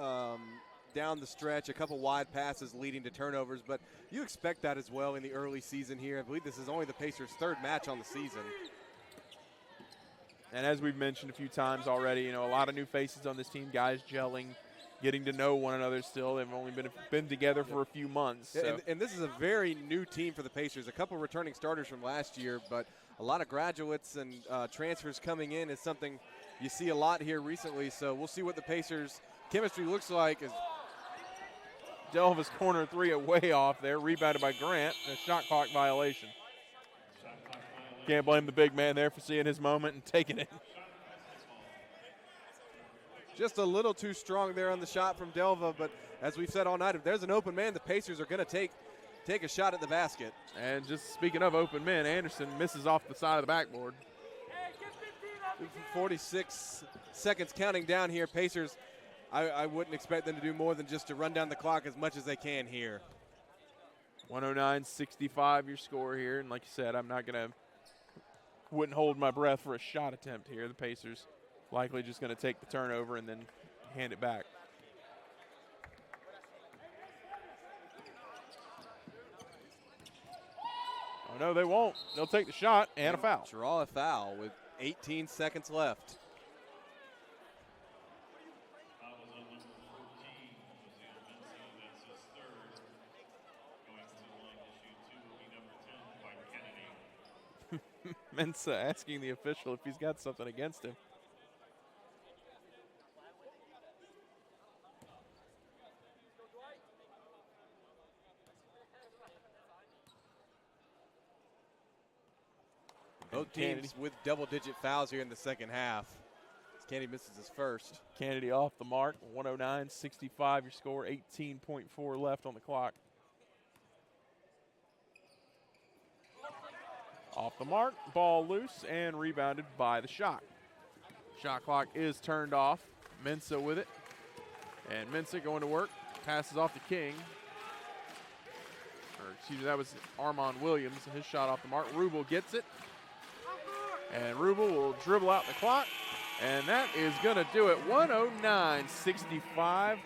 down the stretch, a couple wide passes leading to turnovers, but you expect that as well in the early season here. I believe this is only the Pacers' 3rd match on the season. And as we've mentioned a few times already, a lot of new faces on this team, guys gelling, getting to know one another still. They've only been together for a few months. So. And this is a very new team for the Pacers. A couple returning starters from last year, but a lot of graduates and transfers coming in is something you see a lot here recently. So we'll see what the Pacers' chemistry looks like. As Delva's corner three way off there, rebounded by Grant, a shot clock violation. Can't blame the big man there for seeing his moment and taking it. Just a little too strong there on the shot from Delva, but as we've said all night, if there's an open man, the Pacers are going to take a shot at the basket. And just speaking of open men, Anderson misses off the side of the backboard. 46 seconds counting down here. Pacers, I wouldn't expect them to do more than just to run down the clock as much as they can here. 109-65 your score here. And like you said, wouldn't hold my breath for a shot attempt here. The Pacers likely just going to take the turnover and then hand it back. Oh, no, they won't. They'll take the shot and a foul. Draw a foul with 18 seconds left. Mensah asking the official if he's got something against him. Both teams with double-digit fouls here in the second half. Kennedy misses his first. Kennedy off the mark, 109-65 your score, 18.4 left on the clock. Off the mark, ball loose and rebounded by the Shock. Shot clock is turned off. Mensah with it. And Mensah going to work, passes off to King. Or excuse me, that was Armand Williams. His shot off the mark. Rubel gets it. And Rubel will dribble out the clock. And that is going to do it. 109-65.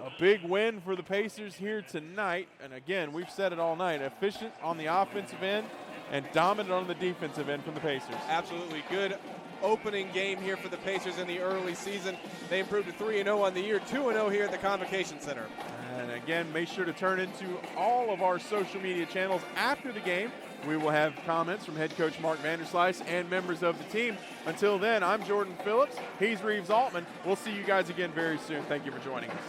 A big win for the Pacers here tonight. And again, we've said it all night. Efficient on the offensive end and dominant on the defensive end from the Pacers. Absolutely good opening game here for the Pacers in the early season. They improved to 3-0 on the year, 2-0 here at the Convocation Center. And again, make sure to turn into all of our social media channels after the game. We will have comments from head coach Mark Vanderslice and members of the team. Until then, I'm Jordan Phillips. He's Reeves Altman. We'll see you guys again very soon. Thank you for joining us.